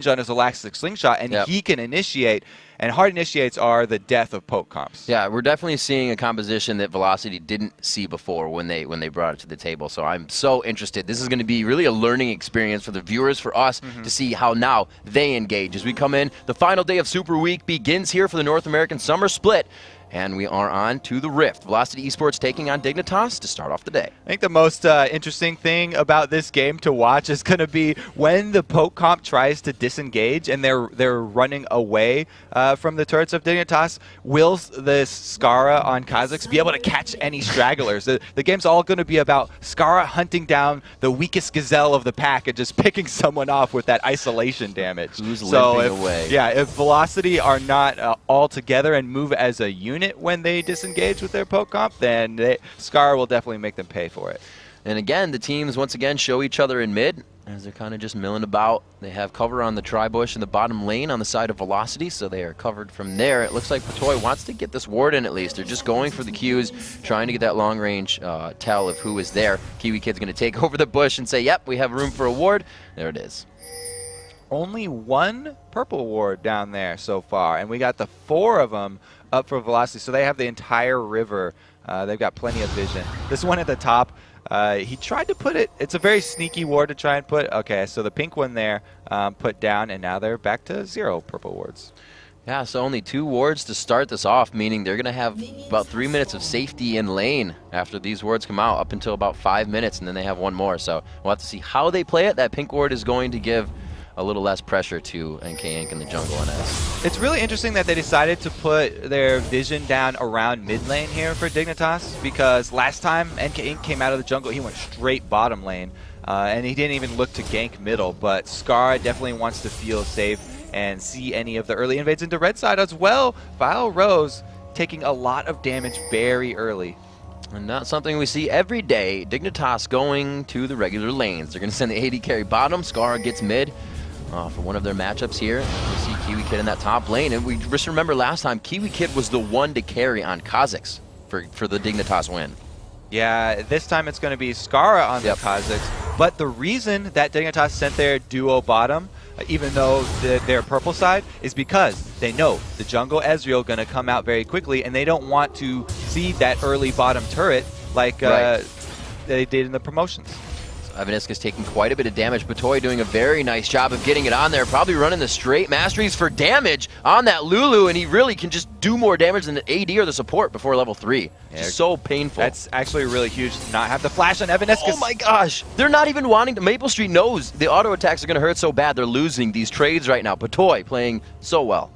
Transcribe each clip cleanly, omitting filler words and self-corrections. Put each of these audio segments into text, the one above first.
on his elastic slingshot, and he can initiate. And hard initiates are the death of poke comps. Yeah, we're definitely seeing a composition that Velocity didn't see before when they brought it to the table. So I'm so interested. This is going to be really a learning experience for the viewers, for us, to see how now they engage. As we come in, the final day of Super Week begins here for the North American Summer Split. And we are on to the Rift. Velocity Esports taking on Dignitas to start off the day. I think the most interesting thing about this game to watch is going to be when the poke comp tries to disengage and they're running away from the turrets of Dignitas. Will the Skara on Kha'Zix be able to catch any stragglers? The game's all going to be about Skara hunting down the weakest gazelle of the pack and just picking someone off with that isolation damage. Who's limping away? Yeah, if Velocity are not all together and move as a unit when they disengage with their poke comp, then Skara will definitely make them pay for it. And again, the teams once again show each other in mid as they're kind of just milling about. They have cover on the tri-bush in the bottom lane on the side of Velocity, so they are covered from there. It looks like Patoy wants to get this ward in at least. They're just going for the Qs, trying to get that long-range tell of who is there. Kiwi Kid's going to take over the bush and say, yep, we have room for a ward. There it is. Only one purple ward down there so far, and we got the 4 of them up for Velocity, so they have the entire river. They've got plenty of vision. This one at the top, he tried to put it. It's a very sneaky ward to try and put. Okay, so the pink one there put down, and now they're back to 0 purple wards. Yeah, so only 2 wards to start this off, meaning they're going to have about 3 minutes of safety in lane after these wards come out, up until about 5 minutes, and then they have 1 more. So we'll have to see how they play it. That pink ward is going to give a little less pressure to NK Inc. in the jungle NS. It's really interesting that they decided to put their vision down around mid lane here for Dignitas, because last time NK Inc. came out of the jungle, he went straight bottom lane, and he didn't even look to gank middle, but Skara definitely wants to feel safe and see any of the early invades into red side as well. Vile Rose taking a lot of damage very early. And not something we see every day. Dignitas going to the regular lanes. They're going to send the AD carry bottom. Skara gets mid. For one of their matchups here, we see Kiwi Kid in that top lane, and we just remember last time Kiwi Kid was the one to carry on Kha'Zix for the Dignitas win. Yeah, this time it's going to be Skara on the Kha'Zix, but the reason that Dignitas sent their duo bottom, even though they're purple side, is because they know the jungle Ezreal going to come out very quickly, and they don't want to see that early bottom turret like they did in the promotions. Ivanisk is taking quite a bit of damage. Patoy doing a very nice job of getting it on there. Probably running the straight masteries for damage on that Lulu, and he really can just do more damage than the AD or the support before level 3. Yeah, just so painful. That's actually really huge to not have the flash on Ivanisk. Oh my gosh. They're not even wanting to. Maple Street knows the auto attacks are going to hurt so bad. They're losing these trades right now. Patoy playing so well.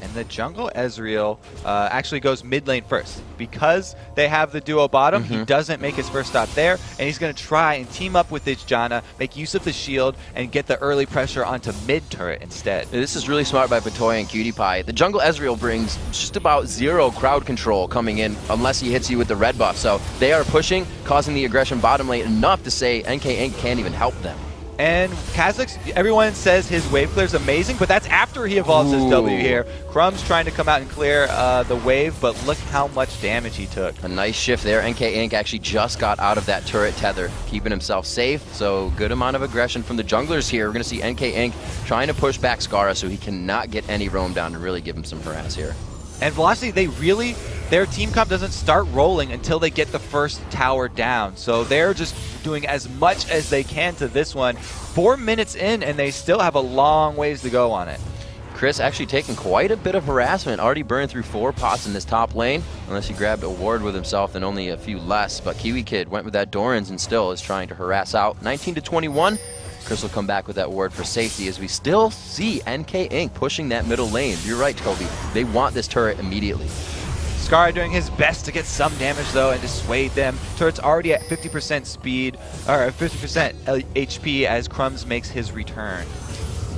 And the jungle Ezreal actually goes mid lane first. Because they have the duo bottom, he doesn't make his first stop there, and he's going to try and team up with Ijana, make use of the shield, and get the early pressure onto mid turret instead. This is really smart by Patoy and Cutie Pie. The jungle Ezreal brings just about 0 crowd control coming in unless he hits you with the red buff. So they are pushing, causing the aggression bottom lane enough to say NK Inc. can't even help them. And Kha'Zix, everyone says his wave clear is amazing, but that's after he evolves his W here. Crumb's trying to come out and clear the wave, but look how much damage he took. A nice shift there. NK Inc. actually just got out of that turret tether, keeping himself safe. So good amount of aggression from the junglers here. We're going to see NK Inc. trying to push back Skara so he cannot get any roam down and really give him some harass here. And Velocity, their team comp doesn't start rolling until they get the first tower down. So they're just doing as much as they can to this one. 4 minutes in, and they still have a long ways to go on it. Chris actually taking quite a bit of harassment. Already burned through 4 pots in this top lane. Unless he grabbed a ward with himself, then only a few less. But Kiwi Kid went with that Doran's and still is trying to harass out. 19 to 21. Chris will come back with that ward for safety as we still see NK Inc. pushing that middle lane. You're right, Kobe. They want this turret immediately. Skara doing his best to get some damage though and dissuade them. Turret's already at 50% speed, or 50% HP as Crumbs makes his return.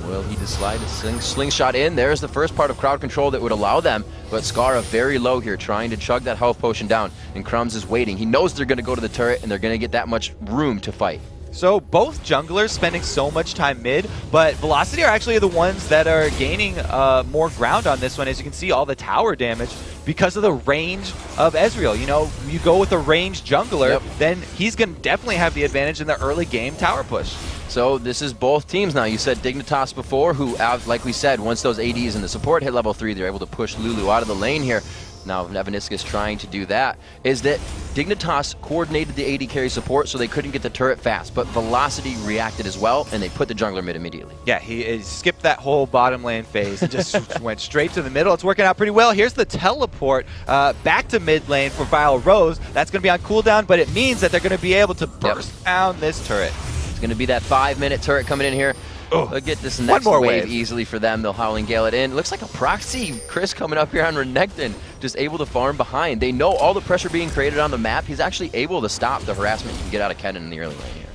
Will he slide a slingshot in? There's the first part of crowd control that would allow them, but Skara very low here, trying to chug that health potion down, and Crumbs is waiting. He knows they're going to go to the turret, and they're going to get that much room to fight. So both junglers spending so much time mid, but Velocity are actually the ones that are gaining more ground on this one. As you can see, all the tower damage because of the range of Ezreal. You know, you go with a ranged jungler, then he's going to definitely have the advantage in the early game tower push. So this is both teams now. You said Dignitas before, who, like we said, once those ADs and the support hit level 3, they're able to push Lulu out of the lane here. Now Nevaniscus trying to do that. Is that Dignitas coordinated the AD carry support so they couldn't get the turret fast, but Velocity reacted as well, and they put the jungler mid immediately. Yeah, he skipped that whole bottom lane phase and just went straight to the middle. It's working out pretty well. Here's the teleport back to mid lane for Vile Rose. That's going to be on cooldown, but it means that they're going to be able to burst down this turret. It's going to be that 5-minute turret coming in here. Oh, they'll get this next more wave wave easily for them. They'll Howling Gale it in. Looks like a proxy. Chris coming up here on Renekton, just able to farm behind. They know all the pressure being created on the map. He's actually able to stop the harassment you can get out of Kennen in the early lane here.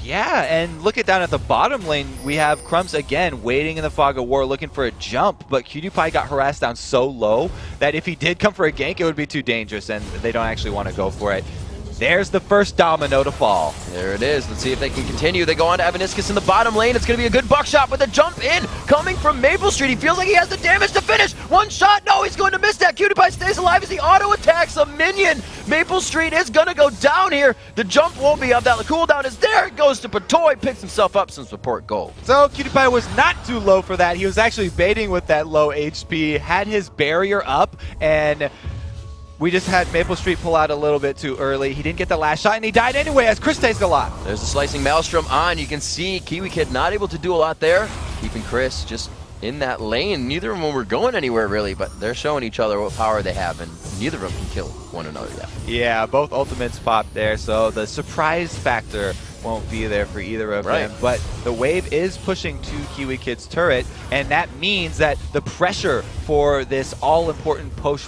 Yeah, and look at down at the bottom lane, we have Crumbs again waiting in the fog of war looking for a jump, but PewDiePie got harassed down so low that if he did come for a gank, it would be too dangerous, and they don't actually want to go for it. There's the first domino to fall. There it is. Let's see if they can continue. They go on to Evaniscus in the bottom lane. It's going to be a good buckshot with a jump in coming from Maple Street. He feels like he has the damage to finish. One shot. No, he's going to miss that. PewDiePie stays alive as he auto-attacks a minion. Maple Street is going to go down here. The jump won't be up. That cooldown is there. It goes to Patoy. Picks himself up some support gold. So PewDiePie was not too low for that. He was actually baiting with that low HP, had his barrier up, and we just had Maple Street pull out a little bit too early. He didn't get the last shot, and he died anyway as Chris takes a lot. There's the Slicing Maelstrom on. You can see Kiwi Kid not able to do a lot there. Keeping Chris just in that lane. Neither of them were going anywhere, really, but they're showing each other what power they have, and neither of them can kill one another yet. Yeah, both ultimates popped there, so the surprise factor won't be there for either of them. But the wave is pushing to Kiwi Kid's turret, and that means that the pressure for this all-important push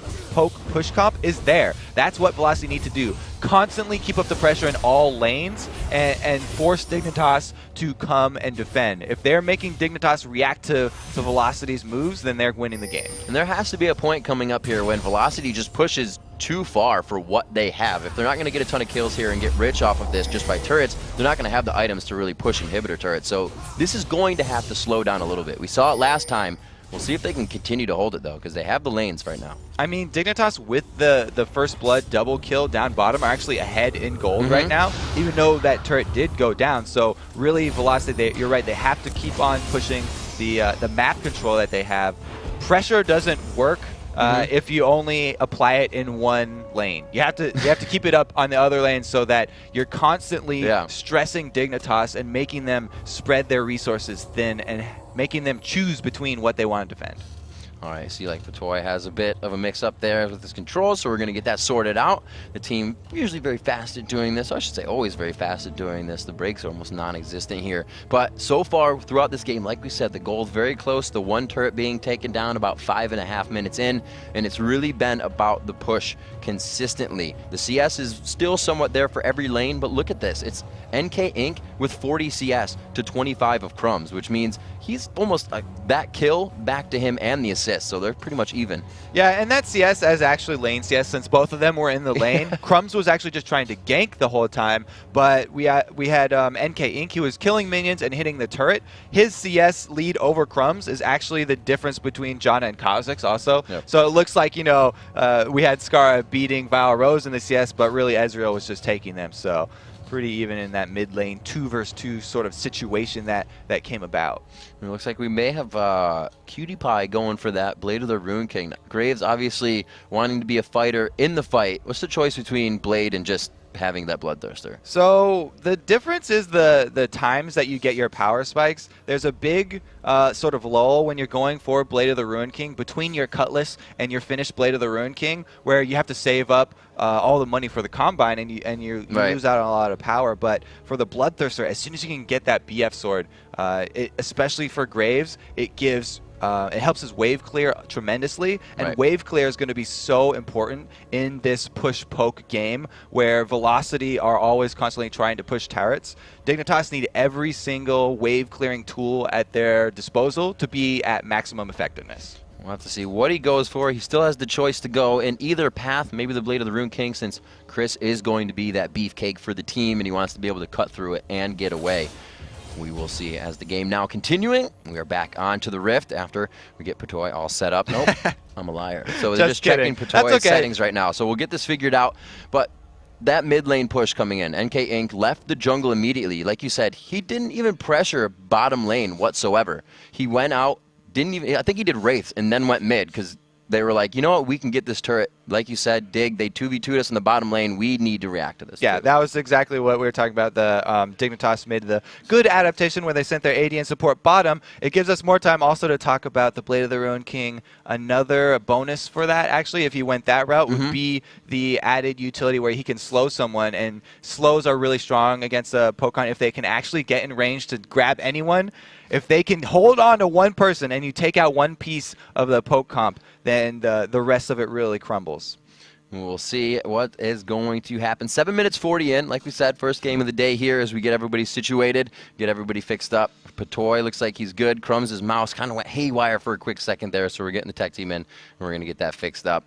comp is there. That's what Velocity need to do. Constantly keep up the pressure in all lanes and force Dignitas to come and defend. If they're making Dignitas react to Velocity's moves, then they're winning the game. And there has to be a point coming up here when Velocity just pushes too far for what they have. If they're not going to get a ton of kills here and get rich off of this just by turrets, they're not going to have the items to really push inhibitor turrets. So this is going to have to slow down a little bit. We saw it last time. We'll see if they can continue to hold it, though, because they have the lanes right now. I mean, Dignitas with the first blood double kill down bottom are actually ahead in gold right now, even though that turret did go down. So really, Velocity, you're right, they have to keep on pushing the map control that they have. Pressure doesn't work if you only apply it in one lane. You have to keep it up on the other lane so that you're constantly stressing Dignitas and making them spread their resources thin and making them choose between what they want to defend. All right, see, like Patoy has a bit of a mix-up there with his controls, so we're going to get that sorted out. The team usually very fast at doing this. I should say always very fast at doing this. The breaks are almost non-existent here. But so far throughout this game, like we said, the goal's very close. The one turret being taken down about 5.5 minutes in, and it's really been about the push consistently. The CS is still somewhat there for every lane, but look at this. It's NK Inc. with 40 CS to 25 of Crumbs, which means he's almost that kill back to him and the assist. So they're pretty much even. Yeah, and that CS is actually lane CS since both of them were in the lane. Crumbs was actually just trying to gank the whole time, but we had NK Inc. He was killing minions and hitting the turret. His CS lead over Crumbs is actually the difference between Janna and Kha'Zix also. Yep. So it looks like, you know, we had Skara beating Vile Rose in the CS, but really Ezreal was just taking them. So pretty even in that mid lane 2 versus 2 sort of situation that came about. It looks like we may have PewDiePie going for that Blade of the Rune King. Graves obviously wanting to be a fighter in the fight. What's the choice between Blade and just having that Bloodthirster? So the difference is the times that you get your power spikes. There's a big sort of lull when you're going for Blade of the Ruin King between your Cutlass and your finished Blade of the Ruin King, where you have to save up all the money for the Combine and you lose out on a lot of power. But for the Bloodthirster, as soon as you can get that BF sword, especially for Graves, it gives it helps his wave clear tremendously, and wave clear is going to be so important in this push-poke game where Velocity are always constantly trying to push turrets. Dignitas need every single wave-clearing tool at their disposal to be at maximum effectiveness. We'll have to see what he goes for. He still has the choice to go in either path, maybe the Blade of the Rune King, since Chris is going to be that beefcake for the team, and he wants to be able to cut through it and get away. We will see as the game now continuing. We are back onto the Rift after we get Patoy all set up. Nope, I'm a liar. So they're just checking Patoy's settings right now. So we'll get this figured out. But that mid lane push coming in, NK Inc. left the jungle immediately. Like you said, he didn't even pressure bottom lane whatsoever. He went out, I think he did Wraiths and then went mid because they were like, you know what, we can get this turret. Like you said, Dig, they 2v2'd us in the bottom lane. We need to react to this. Yeah, too. that was exactly what we were talking about. The Dignitas made the good adaptation when they sent their AD and support bottom. It gives us more time also to talk about the Blade of the Ruined King. Another bonus for that, actually, if he went that route, would be the added utility where he can slow someone, and slows are really strong against a Pokemon if they can actually get in range to grab anyone. If they can hold on to one person and you take out one piece of the poke comp, then the rest of it really crumbles. We'll see what is going to happen. 7 minutes 40 in. Like we said, first game of the day here as we get everybody situated, get everybody fixed up. Patoy looks like he's good. Crumbs' mouse kind of went haywire for a quick second there, so we're getting the tech team in, and we're going to get that fixed up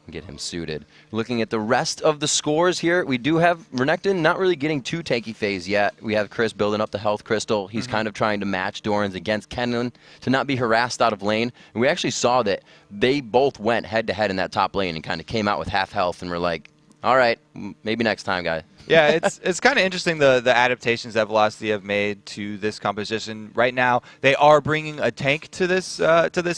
and get him suited. Looking at the rest of the scores here, we do have Renekton not really getting too tanky phase yet. We have Chris building up the health crystal. He's kind of trying to match Doran's against Kenlin to not be harassed out of lane. And we actually saw that they both went head-to-head in that top lane and kind of came out with half health, and we're like, all right, maybe next time, guy. Yeah, it's kind of interesting the adaptations that Velocity have made to this composition. Right now, they are bringing a tank to this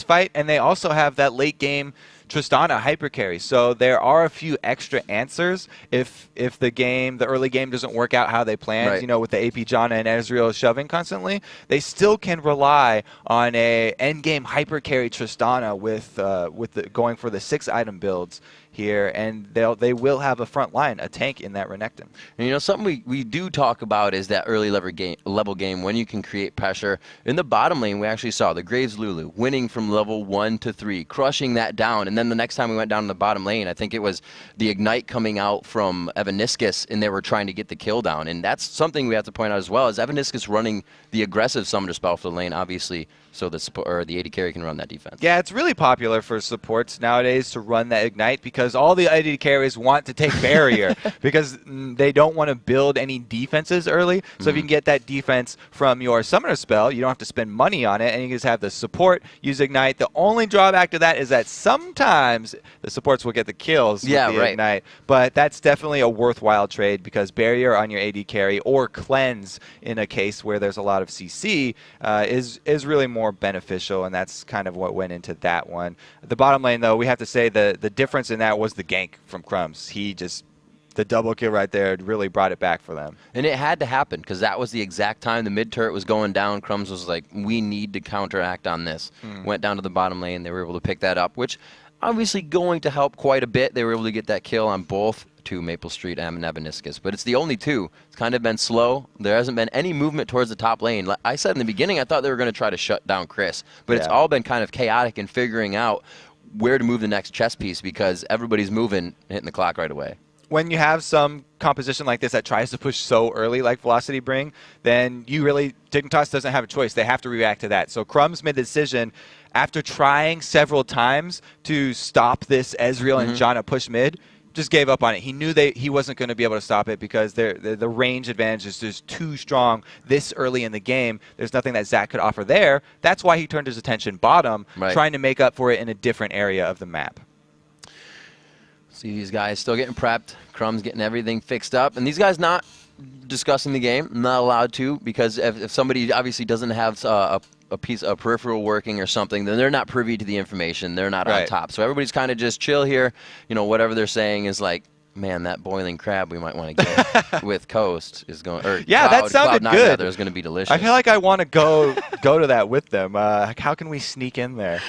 fight, and they also have that late game Tristana hyper carry. So there are a few extra answers if the early game doesn't work out how they planned. Right. You know, with the AP Janna and Ezreal shoving constantly, they still can rely on a end game hyper carry Tristana with going for the 6-item builds here, and they will have a front line, a tank in that Renekton. And you know, something we do talk about is that early level game when you can create pressure. In the bottom lane, we actually saw the Graves Lulu winning from level 1 to 3, crushing that down. And then the next time we went down to the bottom lane, I think it was the Ignite coming out from Evaniscus, and they were trying to get the kill down. And that's something we have to point out as well, is Evaniscus running the aggressive summoner spell for the lane, obviously, so the AD carry can run that defense. Yeah, it's really popular for supports nowadays to run that Ignite because all the AD carries want to take barrier because they don't want to build any defenses early. So if you can get that defense from your summoner spell, you don't have to spend money on it, and you can just have the support use Ignite. The only drawback to that is that sometimes the supports will get the kills with the Ignite, but that's definitely a worthwhile trade because barrier on your AD carry or cleanse in a case where there's a lot of CC is really more beneficial, and that's kind of what went into that one. The bottom lane, though, we have to say the difference in that was the gank from Crumbs. The double kill right there really brought it back for them. And it had to happen because that was the exact time the mid turret was going down. Crumbs was like, we need to counteract on this. Went down to the bottom lane. They were able to pick that up, which obviously going to help quite a bit. They were able to get that kill on both to Maple Street and Evaniscus, but it's the only two. It's kind of been slow. There hasn't been any movement towards the top lane. Like I said in the beginning, I thought they were going to try to shut down Chris, but it's all been kind of chaotic in figuring out where to move the next chess piece because everybody's moving, hitting the clock right away. When you have some composition like this that tries to push so early like Velocity bring, then Dignitas doesn't have a choice. They have to react to that. So Crumbs made the decision after trying several times to stop this Ezreal and Janna push mid, just gave up on it. He knew he wasn't going to be able to stop it because the range advantage is just too strong this early in the game. There's nothing that Zach could offer there. That's why he turned his attention bottom, trying to make up for it in a different area of the map. See these guys still getting prepped. Crumbs getting everything fixed up. And these guys not discussing the game, not allowed to, because if somebody obviously doesnn't have a piece of peripheral working or something, then they're not privy to the information. They're not on top. So everybody's kind of just chill here. You know, whatever they're saying is like, man, that boiling crab we might want to get with Coast is going. Or that sounded good. There's going to be delicious. I feel like I want to go to that with them. How can we sneak in there?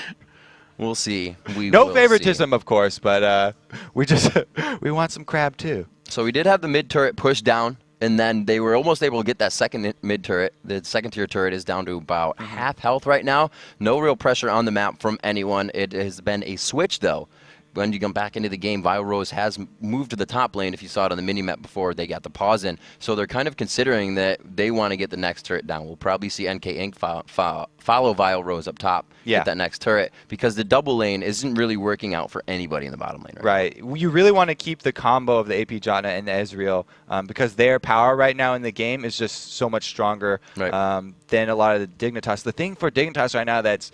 We'll see. No favoritism, of course, but we want some crab too. So we did have the mid turret pushed down. And then they were almost able to get that second mid turret. The second tier turret is down to about half health right now. No real pressure on the map from anyone. It has been a switch, though. When you come back into the game, Vile Rose has moved to the top lane. If you saw it on the mini-map before, they got the pause in. So they're kind of considering that they want to get the next turret down. We'll probably see NK Inc. follow Vile Rose up top, get that next turret, because the double lane isn't really working out for anybody in the bottom lane right now. You really want to keep the combo of the AP Janna and the Ezreal because their power right now in the game is just so much stronger than a lot of the Dignitas. The thing for Dignitas right now that's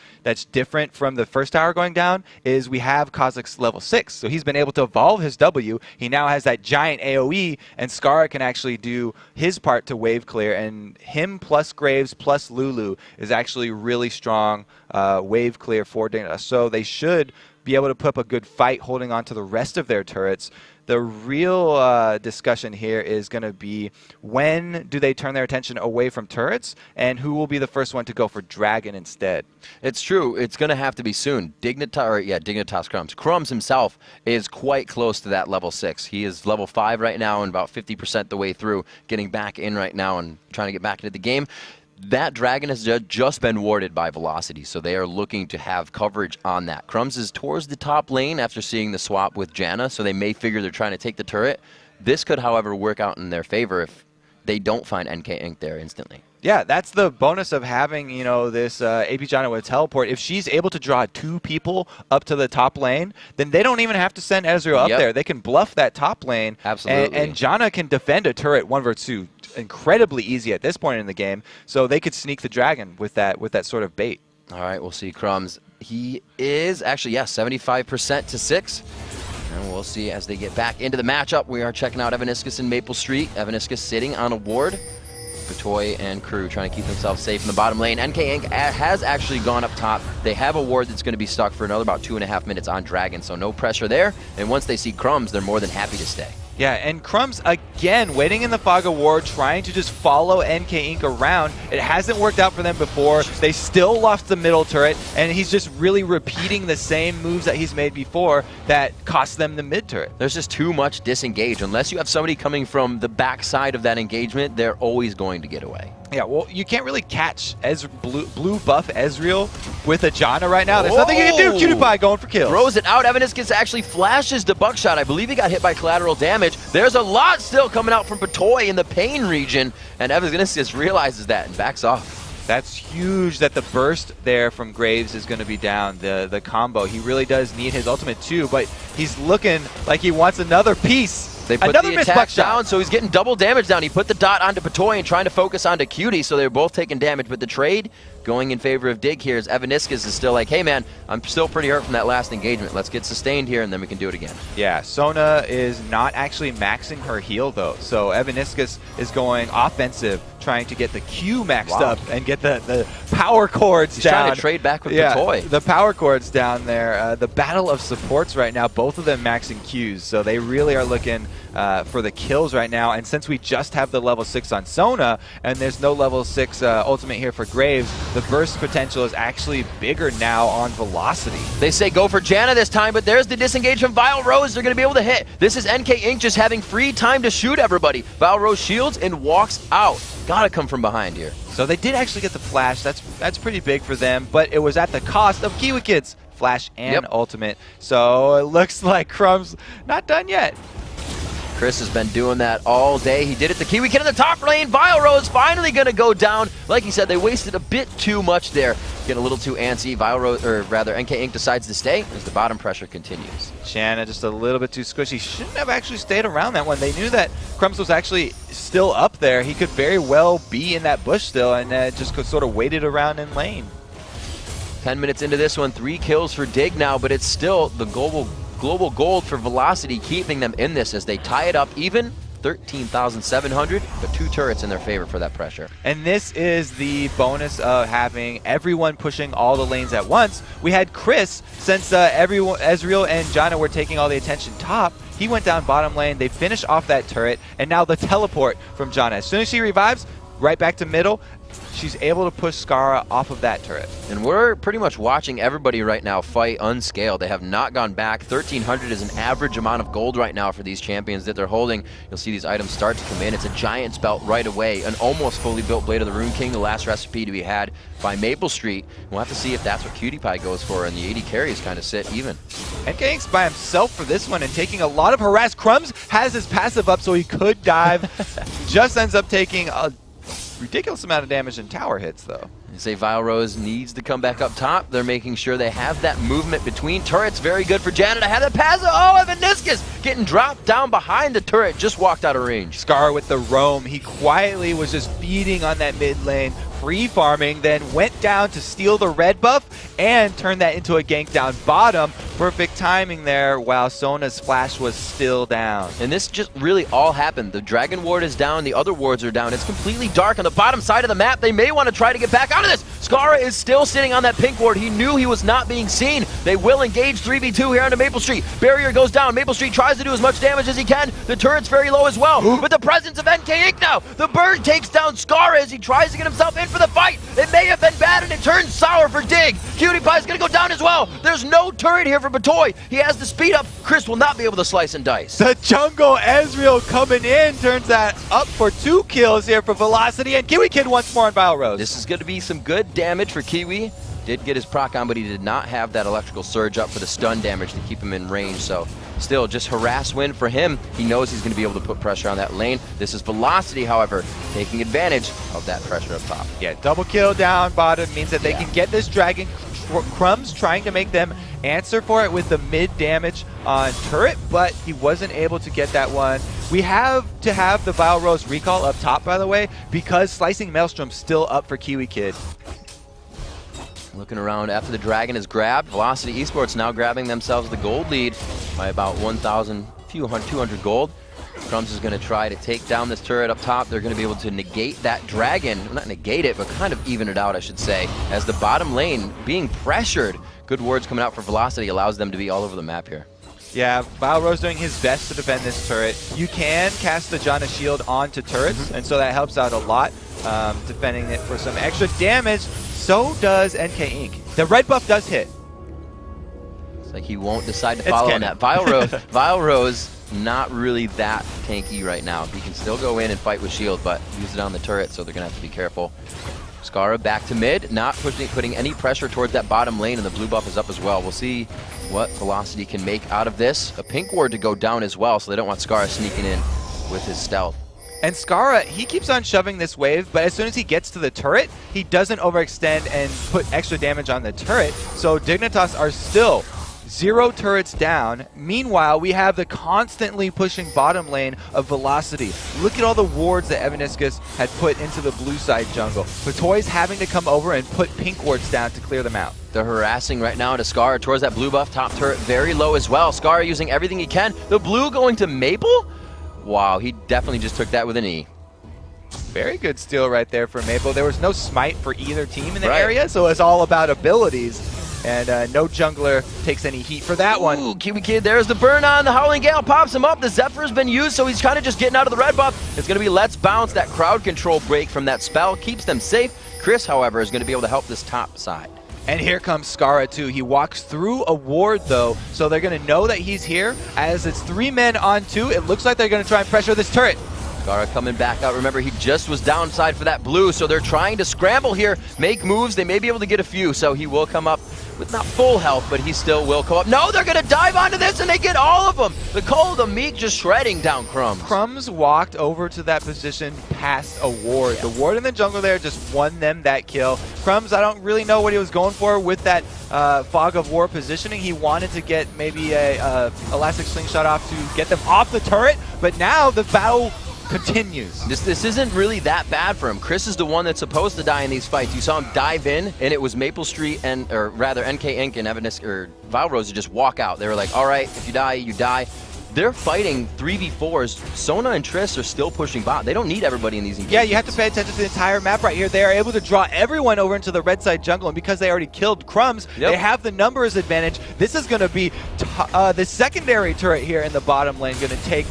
different from the first tower going down is we have Kha'Zix level level 6. So he's been able to evolve his W. He now has that giant AoE, and Scarra can actually do his part to wave clear. And him plus Graves plus Lulu is actually really strong wave clear for Dignitas. So they should be able to put up a good fight holding on to the rest of their turrets. The real discussion here is going to be when do they turn their attention away from turrets, and who will be the first one to go for Dragon instead. It's true. It's going to have to be soon. Dignitas Crumbs. Crumbs himself is quite close to that level 6. He is level 5 right now and about 50% the way through, getting back in right now and trying to get back into the game. That Dragon has just been warded by Velocity, so they are looking to have coverage on that. Crumbs is towards the top lane after seeing the swap with Janna, so they may figure they're trying to take the turret. This could, however, work out in their favor if they don't find NK Inc. there instantly. Yeah, that's the bonus of having, you know, this AP Janna with teleport. If she's able to draw 2 people up to the top lane, then they don't even have to send Ezreal up there. They can bluff that top lane. Absolutely. And Janna can defend a turret 1 versus 2 incredibly easy at this point in the game. So they could sneak the Dragon with that sort of bait. All right, we'll see Crumbs. He is actually, 75% to 6. And we'll see as they get back into the matchup. We are checking out Evaniscus in Maple Street. Evaniscus sitting on a ward. Patoy and crew trying to keep themselves safe in the bottom lane. NK Inc. has actually gone up top. They have a ward that's going to be stuck for another about 2.5 minutes on Dragon, so no pressure there. And once they see Crumbs, they're more than happy to stay. Yeah, and Crumbs, again, waiting in the fog of war, trying to just follow NK Inc. around. It hasn't worked out for them before. They still lost the middle turret, and he's just really repeating the same moves that he's made before that cost them the mid turret. There's just too much disengage. Unless you have somebody coming from the backside of that engagement, they're always going to get away. Yeah, well, you can't really catch blue buff Ezreal with a Janna right now. There's nothing you can do. Cutie Pie going for kills. Throws it out. Evaniscus actually flashes the buckshot. I believe he got hit by collateral damage. There's a lot still coming out from Patoy in the pain region, and Evaniscus realizes that and backs off. That's huge that the burst there from Graves is going to be down, the combo. He really does need his ultimate too, but he's looking like he wants another piece. They put another the missed attack buckshot down, so he's getting double damage down. He put the dot onto Patoy and trying to focus onto Cutie, so they're both taking damage. But the trade going in favor of Dig here is Evaniscus is still like, hey man, I'm still pretty hurt from that last engagement. Let's get sustained here, and then we can do it again. Yeah, Sona is not actually maxing her heal though, so Evaniscus is going offensive, trying to get the Q maxed up and get the power chords He's down. Trying to trade back with Patoy. The power chords down there. The battle of supports right now, both of them maxing Qs, so they really are looking for the kills right now. And since we just have the level 6 on Sona, and there's no level 6 ultimate here for Graves, the burst potential is actually bigger now on Velocity. They say go for Janna this time, but there's the disengage from Vile Rose. They're going to be able to hit. This is NK Inc. just having free time to shoot everybody. Vile Rose shields and walks out. Gotta come from behind here. So they did actually get the flash. That's pretty big for them, but it was at the cost of Kiwi Kids flash and ultimate. So it looks like Crumbs not done yet. Chris has been doing that all day. He did it to Kiwi Kid in the top lane. Vile Rose finally going to go down. Like he said, they wasted a bit too much there. Get a little too antsy. Vile Rose, or rather, NK Inc. decides to stay as the bottom pressure continues. Janna just a little bit too squishy. Shouldn't have actually stayed around that one. They knew that Crumbs was actually still up there. He could very well be in that bush still, and just sort of waited around in lane. 10 minutes into this one, 3 kills for Dig now, but it's still the global gold for Velocity, keeping them in this as they tie it up even. 13,700, but 2 turrets in their favor for that pressure. And this is the bonus of having everyone pushing all the lanes at once. We had Chris, since Ezreal and Janna were taking all the attention top, he went down bottom lane, they finished off that turret, and now the teleport from Janna. As soon as she revives, right back to middle, she's able to push Scarra off of that turret. And we're pretty much watching everybody right now fight unscaled. They have not gone back. 1,300 is an average amount of gold right now for these champions that they're holding. You'll see these items start to come in. It's a Giant's Belt right away. An almost fully built Blade of the Rune King, the last recipe to be had by Maple Street. We'll have to see if that's what Cutie Pie goes for, and the 80 carries kind of sit even. NK Inc.'s by himself for this one and taking a lot of harass. Crumbs has his passive up so he could dive. Just ends up taking a ridiculous amount of damage in tower hits, though. They say Vile Rose needs to come back up top. They're making sure they have that movement between turrets. Very good for Janna to have that passive. Oh, Evaniscus getting dropped down behind the turret. Just walked out of range. Scar with the roam. He quietly was just feeding on that mid lane, free farming, then went down to steal the red buff and turn that into a gank down bottom. Perfect timing there while Sona's flash was still down. And this just really all happened. The Dragon Ward is down, the other wards are down. It's completely dark on the bottom side of the map. They may want to try to get back out of this. Skara is still sitting on that pink ward. He knew he was not being seen. They will engage 3v2 here onto Maple Street. Barrier goes down. Maple Street tries to do as much damage as he can. The turret's very low as well. With the presence of NK Inc now, the bird takes down Skara as he tries to get himself in for the fight. It may have been bad and it turns sour for Dig. Cutie Pie's gonna go down as well. There's no turret here for Batoy. He has the speed up. Chris will not be able to slice and dice. The jungle Ezreal coming in turns that up for 2 kills here for Velocity, and Kiwi Kid once more on Vile Rose. This is going to be some good damage for Kiwi. Did get his proc on, but he did not have that electrical surge up for the stun damage to keep him in range. So still, just harass win for him. He knows he's going to be able to put pressure on that lane. This is Velocity, however, taking advantage of that pressure up top. Yeah, double kill down bottom means that they can get this dragon. Crumbs trying to make them answer for it with the mid damage on turret, but he wasn't able to get that one. We have to have the Vile Rose recall up top, by the way, because Slicing Maelstrom's still up for Kiwi Kid. Looking around after the dragon is grabbed, Velocity Esports now grabbing themselves the gold lead by about 200 gold. Crumbs is going to try to take down this turret up top. They're going to be able to negate that dragon. Well, not negate it, but kind of even it out, I should say, as the bottom lane being pressured. Good words coming out for Velocity allows them to be all over the map here. Yeah, Vile Rose doing his best to defend this turret. You can cast the Janna shield onto turrets, and so that helps out a lot, defending it for some extra damage. So does NK Inc. The red buff does hit. It's like he won't decide to follow on that. Vile Rose, not really that tanky right now. He can still go in and fight with shield, but use it on the turret, so they're going to have to be careful. Skara back to mid, not putting any pressure towards that bottom lane, and the blue buff is up as well. We'll see what Velocity can make out of this. A pink ward to go down as well, so they don't want Skara sneaking in with his stealth. And Skara, he keeps on shoving this wave, but as soon as he gets to the turret, he doesn't overextend and put extra damage on the turret. So Dignitas are still 0 turrets down. Meanwhile, we have the constantly pushing bottom lane of Velocity. Look at all the wards that Evaniscus had put into the blue side jungle. Batoy's having to come over and put pink wards down to clear them out. They're harassing right now into Skara towards that blue buff. Top turret very low as well. Skara using everything he can. The blue going to Maple? Wow, he definitely just took that with an E. Very good steal right there for Maple. There was no smite for either team in the area, so it's all about abilities. And no jungler takes any heat for that one. Ooh, Kiwi Kid, there's the burn on. The Howling Gale pops him up. The Zephyr's been used, so he's kind of just getting out of the red buff. It's going to be Let's Bounce. That crowd control break from that spell keeps them safe. Chris, however, is going to be able to help this top side. And here comes Skara too. He walks through a ward though, so they're going to know that he's here. As it's 3 men on 2, it looks like they're going to try and pressure this turret. Skara coming back out. Remember, he just was downside for that blue, so they're trying to scramble here, make moves. They may be able to get a few, so he will come up with not full health, but he still will come up. No, they're going to dive onto this, and they get all of them. The Cole, the Meek just shredding down Crumbs. Crumbs walked over to that position past a ward. The ward in the jungle there just won them that kill. Crumbs, I don't really know what he was going for with that Fog of War positioning. He wanted to get maybe a Elastic Slingshot off to get them off the turret, but now the battle continues. This isn't really that bad for him. Chris is the one that's supposed to die in these fights. You saw him dive in, and it was Maple Street and, or rather, NK Inc. and Evaniscus or Vile Rose to just walk out. They were like, all right, if you die, you die. They're fighting 3v4s. Sona and Triss are still pushing bot. They don't need everybody in these engagements. Yeah, you have to pay attention to the entire map right here. They are able to draw everyone over into the red side jungle, and because they already killed Crumbs, they have the numbers advantage. This is going to be the secondary turret here in the bottom lane going to take.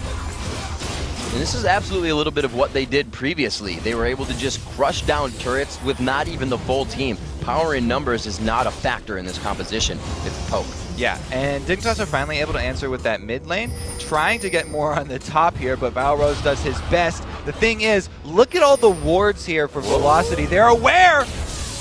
And this is absolutely a little bit of what they did previously. They were able to just crush down turrets with not even the full team. Power in numbers is not a factor in this composition. It's poke. Yeah, and Dignitas are finally able to answer with that mid lane, trying to get more on the top here, but Vile Rose does his best. The thing is, look at all the wards here for Velocity. They're aware.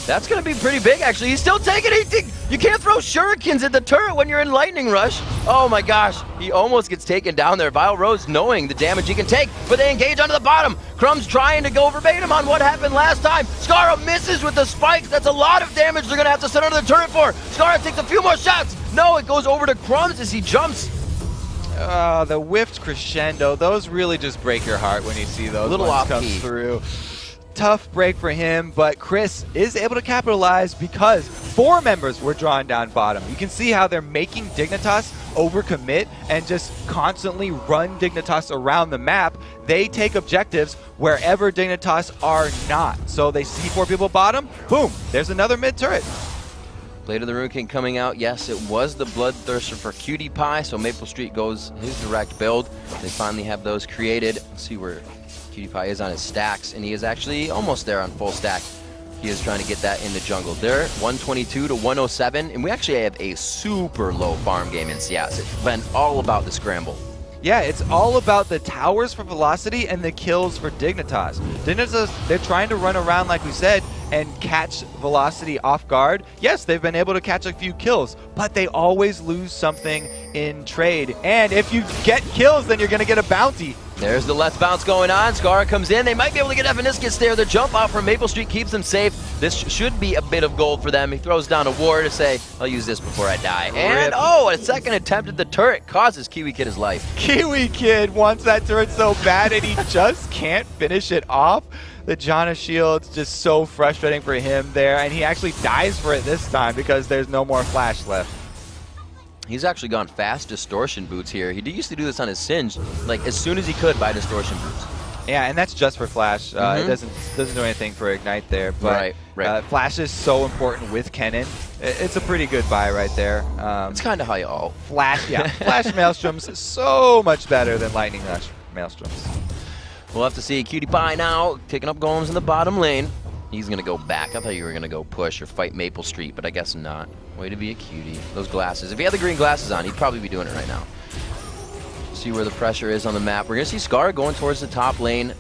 That's going to be pretty big, actually. He's still taking it. You can't throw shurikens at the turret when you're in Lightning Rush. Oh my gosh, he almost gets taken down there. Vile Rose knowing the damage he can take, but they engage onto the bottom. Crumbs trying to go verbatim on what happened last time. Skara misses with the spikes. That's a lot of damage they're going to have to set under the turret for. Skara takes a few more shots. No, it goes over to Crumbs as he jumps. The whiffed crescendo, those really just break your heart when you see those little ones off come key through. tough break for him, but Chris is able to capitalize because 4 members were drawn down bottom. You can see how they're making Dignitas overcommit and just constantly run Dignitas around the map. They take objectives wherever Dignitas are not. So they see 4 people bottom, boom, there's another mid turret. Blade of the Rune King coming out. Yes, it was the Bloodthirster for Cutie Pie, so Maple Street goes his direct build. They finally have those created. Let's see where Cutie Pie is on his stacks, and he is actually almost there on full stack. He is trying to get that in the jungle. They're 122 to 107, and we actually have a super low farm game in CS. It's been all about the scramble. Yeah, it's all about the towers for Velocity and the kills for Dignitas. Dignitas, they're trying to run around, like we said, and catch Velocity off guard. Yes, they've been able to catch a few kills, but they always lose something in trade. And if you get kills, then you're going to get a bounty. There's the left bounce going on. Scar comes in. They might be able to get Evaniscus there. The jump out from Maple Street keeps them safe. This should be a bit of gold for them. He throws down a ward to say, I'll use this before I die. And, oh, a second attempt at the turret causes Kiwi Kid his life. Kiwi Kid wants that turret so bad, and he just can't finish it off. The Janna shield's just so frustrating for him there, and he actually dies for it this time because there's no more flash left. He's actually gone fast distortion boots here. He used to do this on his Singe, like as soon as he could buy distortion boots. Yeah, and that's just for flash. It doesn't do anything for ignite there. But right. Flash is so important with Kennen. It's a pretty good buy right there. It's kind of how you all. Flash Maelstroms so much better than Lightning Maelstroms. We'll have to see Cutie Pie now picking up golems in the bottom lane. He's going to go back. I thought you were going to go push or fight Maple Street, but I guess not. Way to be a cutie. Those glasses. If he had the green glasses on, he'd probably be doing it right now. See where the pressure is on the map. We're going to see Scar going towards the top lane.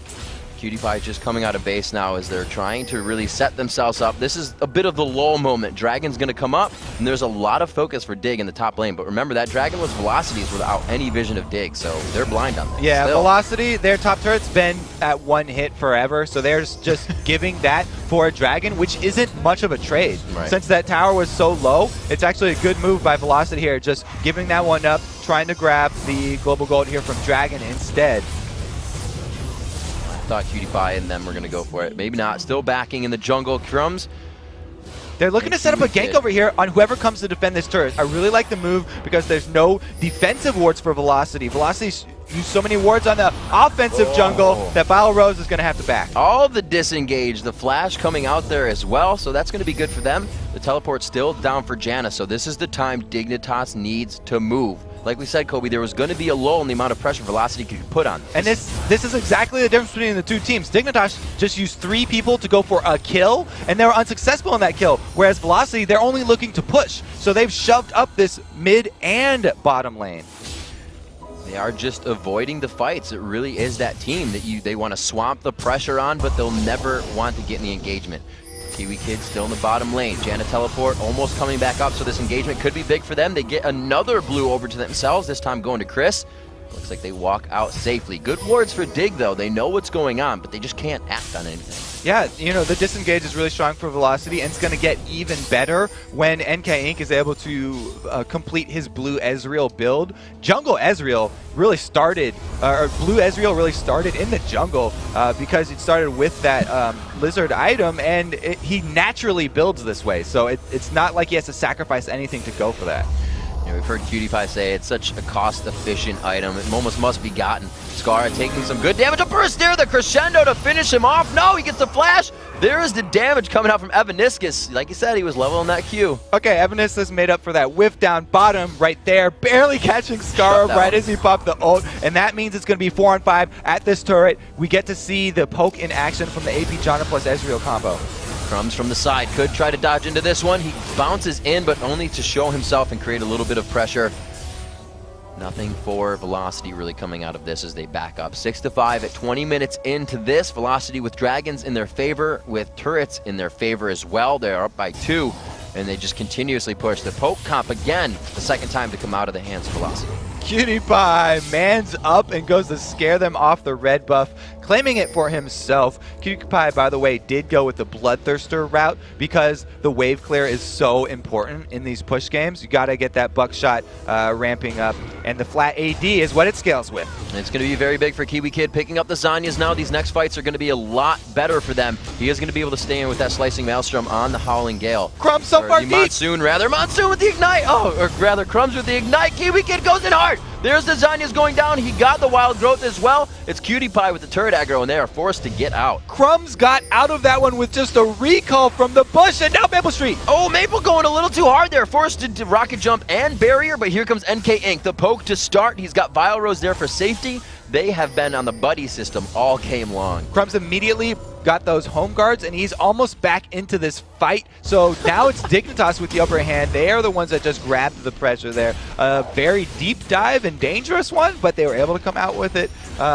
Cutie Pie just coming out of base now as they're trying to really set themselves up. This is a bit of the lull moment. Dragon's going to come up, and there's a lot of focus for Dig in the top lane. But remember, that Dragon was Velocities without any vision of Dig, so they're blind on this. Yeah, still. Velocity, their top turret's been at 1 hit forever, so they're just giving that for a Dragon, which isn't much of a trade. Right. Since that tower was so low, it's actually a good move by Velocity here, just giving that one up, trying to grab the global gold here from Dragon instead. Thought Cutie Pie and them were going to go for it. Maybe not. Still backing in the jungle. Crumbs. They're looking to set up a gank over here on whoever comes to defend this turret. I really like the move because there's no defensive wards for Velocity. Velocity used so many wards on the offensive jungle that Battle Rose is going to have to back. All the disengage. The flash coming out there as well, so that's going to be good for them. The teleport still down for Janna, so this is the time Dignitas needs to move. Like we said, Kobe, there was going to be a lull in the amount of pressure Velocity could put on. And this is exactly the difference between the two teams. Dignitas just used 3 people to go for a kill, and they were unsuccessful in that kill. Whereas Velocity, they're only looking to push. So they've shoved up this mid and bottom lane. They are just avoiding the fights. It really is that team that they want to swamp the pressure on, but they'll never want to get in the engagement. Kiwi Kid still in the bottom lane. Janna teleport almost coming back up, so this engagement could be big for them. They get another blue over to themselves, this time going to Chris. Looks like they walk out safely. Good wards for Dig, though. They know what's going on, but they just can't act on anything. Yeah, you know, the disengage is really strong for Velocity, and it's going to get even better when NK Inc. is able to complete his blue Ezreal build. Jungle Ezreal really started, or blue Ezreal really started in the jungle because it started with that lizard item, and he naturally builds this way. So it's not like he has to sacrifice anything to go for that. Yeah, we've heard Cutie Pie say it's such a cost-efficient item. It almost must be gotten. Scar taking some good damage. A burst there, the crescendo to finish him off. No, he gets the flash. There is the damage coming out from Evaniscus. Like you said, he was leveling that Q. Okay, Evaniscus made up for that whiff down bottom right there, barely catching Scar right as he popped the ult, and that means it's going to be 4-on-5 at this turret. We get to see the poke in action from the AP Janna plus Ezreal combo. Crumbs from the side, could try to dodge into this one. He bounces in, but only to show himself and create a little bit of pressure. Nothing for Velocity really coming out of this as they back up. 6-5 at 20 minutes into this. Velocity with dragons in their favor, with turrets in their favor as well. They're up by 2, and they just continuously push. The poke comp again, the second time to come out of the hands of Velocity. Cutie Pie mans up and goes to scare them off the red buff. claiming it for himself. PewDiePie, by the way, did go with the Bloodthirster route because the wave clear is so important in these push games. You got to get that buckshot ramping up, and the flat AD is what it scales with. It's going to be very big for Kiwi Kid picking up the Zanyas now. These next fights are going to be a lot better for them. He is going to be able to stay in with that Slicing Maelstrom on the Howling Gale. Crumbs so far deep. Monsoon, rather. Monsoon with the Ignite. Oh, or rather, Crumbs with the Ignite. Kiwi Kid goes in hard. There's the Zanyas going down. He got the Wild Growth as well. It's PewDiePie with the turret aggro, and they are forced to get out. Crumbs got out of that one with just a recall from the bush, and now Maple Street. Oh, Maple going a little too hard there. Forced to rocket jump and barrier, but here comes NK Inc. The poke to start. He's got Vile Rose there for safety. They have been on the buddy system all game long. Crumbs immediately got those home guards, and he's almost back into this fight. So now it's Dignitas with the upper hand. They are the ones that just grabbed the pressure there. A very deep dive and dangerous one, but they were able to come out with it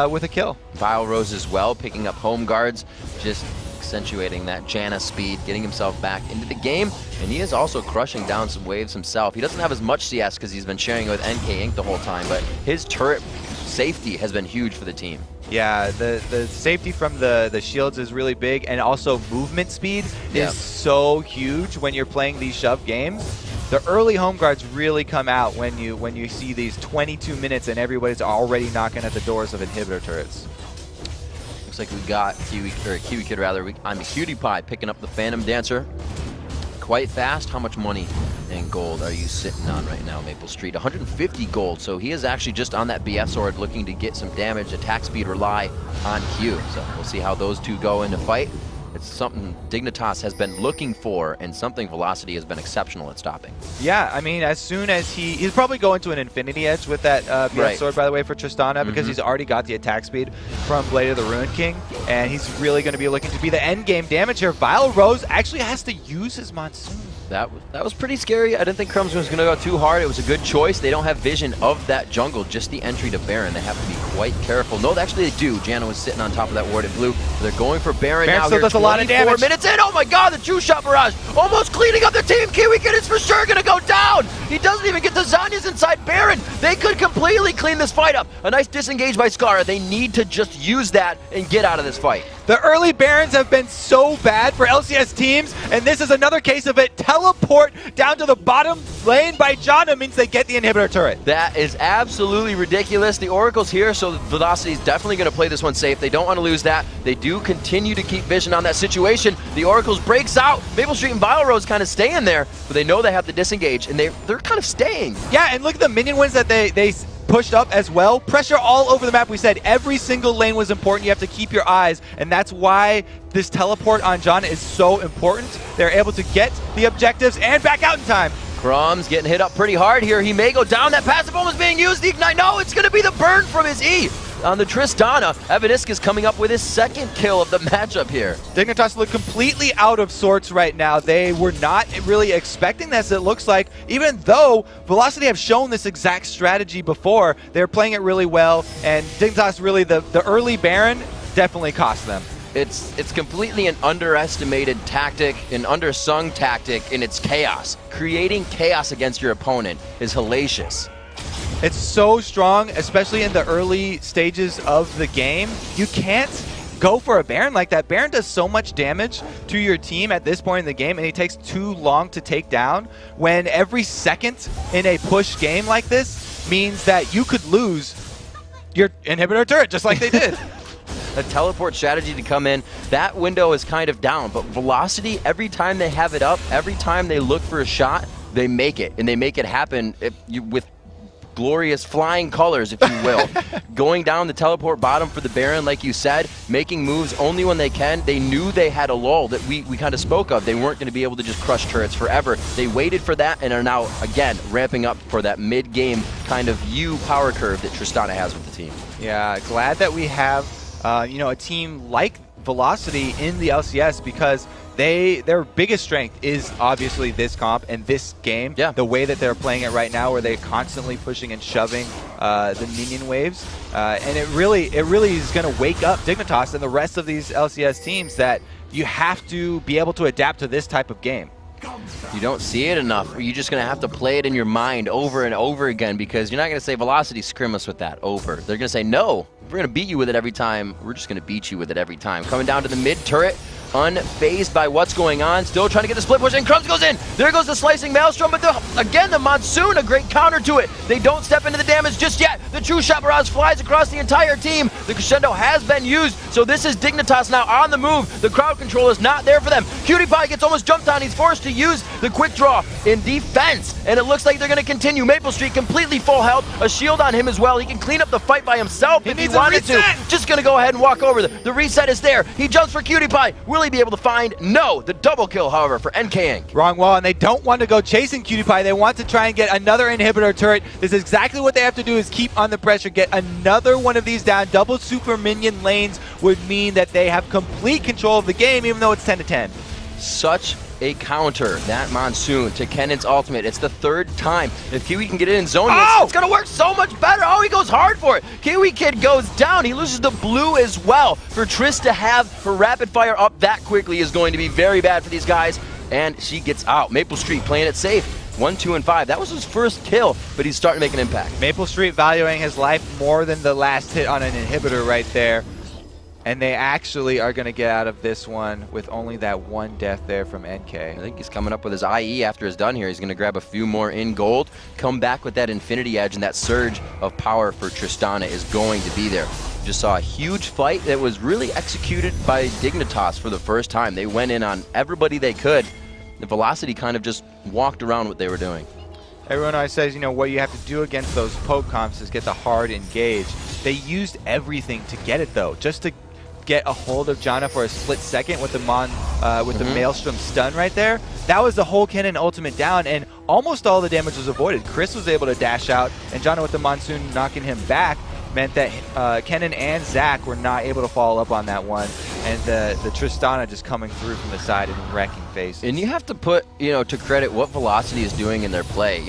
with a kill. Vile Rose as well, picking up home guards, just accentuating that Janna speed, getting himself back into the game, and he is also crushing down some waves himself. He doesn't have as much CS because he's been sharing it with NK Inc. the whole time, but his turret safety has been huge for the team. Yeah, the safety from the shields is really big, and also movement speed is so huge when you're playing these shove games. The early home guards really come out when you see these 22 minutes and everybody's already knocking at the doors of inhibitor turrets. Looks like we got Kiwi Kid rather. I'm PewDiePie picking up the Phantom Dancer quite fast. How much money and gold are you sitting on right now, Maple Street? 150 gold, so he is actually just on that BF sword looking to get some damage. Attack speed rely on Q, so we'll see how those two go into fight. It's something Dignitas has been looking for, and something Velocity has been exceptional at stopping. Yeah, I mean, as soon as he'll probably go into an Infinity Edge with that BF sword, by the way, for Tristana, because he's already got the attack speed from Blade of the Ruined King, and he's really going to be looking to be the end game damage here. Vile Rose actually has to use his Monsoon. That was pretty scary. I didn't think Crumbs was going to go too hard. It was a good choice. They don't have vision of that jungle, just the entry to Baron. They have to be quite careful. No, actually they do. Janna was sitting on top of that ward in blue. They're going for Baron now. Still does a lot of damage. 4 minutes in. Oh my god, the two-shot barrage. Almost cleaning up the team. Kiwi Kid is for sure going to go down. He doesn't even get the Zanyas inside Baron. They could completely clean this fight up. A nice disengage by Scar. They need to just use that and get out of this fight. The early Barons have been so bad for LCS teams, and this is another case of it. Teleport down to the bottom lane by Janna means they get the inhibitor turret. That is absolutely ridiculous. The Oracle's here, so Velocity is definitely going to play this one safe. They don't want to lose that. They do continue to keep vision on that situation. The Oracle's breaks out. Maple Street and Vile Rose kind of stay in there, but they know they have to disengage, and they're kind of staying. Yeah, and look at the minion wins that they pushed up as well. Pressure all over the map. We said every single lane was important. You have to keep your eyes, and that's why this teleport on Janna is so important. They're able to get the objectives and back out in time. Crumbs getting hit up pretty hard here. He may go down. That passive bomb is being used. The Ignite. No, it's going to be the burn from his E. On the Tristana, Evaniscus coming up with his second kill of the matchup here. Dignitas look completely out of sorts right now. They were not really expecting this, it looks like, even though Velocity have shown this exact strategy before. They're playing it really well, and Dignitas really, the early Baron definitely cost them. It's completely an underestimated tactic, an undersung tactic, and it's chaos. Creating chaos against your opponent is hellacious. It's so strong, especially in the early stages of the game. You can't go for a Baron like that. Baron does so much damage to your team at this point in the game, and he takes too long to take down, when every second in a push game like this means that you could lose your inhibitor turret, just like they did. A teleport strategy to come in, that window is kind of down, but Velocity, every time they have it up, every time they look for a shot, they make it, and they make it happen with glorious flying colors, if you will. Going down the teleport bottom for the Baron, like you said, making moves only when they can. They knew they had a lull that we kind of spoke of. They weren't going to be able to just crush turrets forever. They waited for that and are now, again, ramping up for that mid-game kind of power curve that Tristana has with the team. Yeah, glad that we have a team like Velocity in the LCS, because their biggest strength is obviously this comp and this game. Yeah. The way that they're playing it right now, where they're constantly pushing and shoving the minion waves, and it really is going to wake up Dignitas and the rest of these LCS teams that you have to be able to adapt to this type of game. You don't see it enough. You're just going to have to play it in your mind over and over again, because you're not going to say, Velocity, scrim us with that over. They're going to say, no, we're going to beat you with it every time. We're just going to beat you with it every time. Coming down to the mid turret, unfazed by what's going on, still trying to get the split push, and Crumbs goes in. There goes the slicing Maelstrom, but again, the Monsoon, a great counter to it. They don't step into the damage just yet. The True Shot Barrage flies across the entire team. The Crescendo has been used, so this is Dignitas now on the move. The crowd control is not there for them. PewDiePie gets almost jumped on. He's forced to use the quick draw in defense, and it looks like they're going to continue. Maple Street completely full health, a shield on him as well. He can clean up the fight by himself if he wanted to. Just going to go ahead and walk over. The reset is there. He jumps for PewDiePie. Will he be able to find? No. The double kill, however, for NKing. Wrong wall, and they don't want to go chasing PewDiePie. They want to try and get another inhibitor turret. This is exactly what they have to do, is keep on the pressure, get another one of these down. Double super minion lanes would mean that they have complete control of the game, even though it's 10-10. Such a counter, that Monsoon to Kennan's ultimate. It's the third time. If Kiwi can get it in zone, it's going to work so much better. Oh, he goes hard for it. Kiwi Kid goes down. He loses the blue as well. For Triss to have her rapid fire up that quickly is going to be very bad for these guys, and she gets out. Maple Street playing it safe. 1, 2, and 5. That was his first kill, but he's starting to make an impact. Maple Street valuing his life more than the last hit on an inhibitor right there. And they actually are going to get out of this one with only that one death there from NK. I think he's coming up with his IE after he's done here. He's going to grab a few more in gold, come back with that Infinity Edge, and that surge of power for Tristana is going to be there. Just saw a huge fight that was really executed by Dignitas for the first time. They went in on everybody they could. The Velocity kind of just walked around what they were doing. Everyone always says, you know, what you have to do against those poke comps is get the hard engage. They used everything to get it, though, just to get a hold of Janna for a split second with the the Maelstrom stun right there. That was the whole Kennen ultimate down, and almost all the damage was avoided. Chris was able to dash out, and Janna with the Monsoon knocking him back meant that Kennen and Zach were not able to follow up on that one, and the Tristana just coming through from the side and wrecking faces. And you have to put, to credit what Velocity is doing in their play.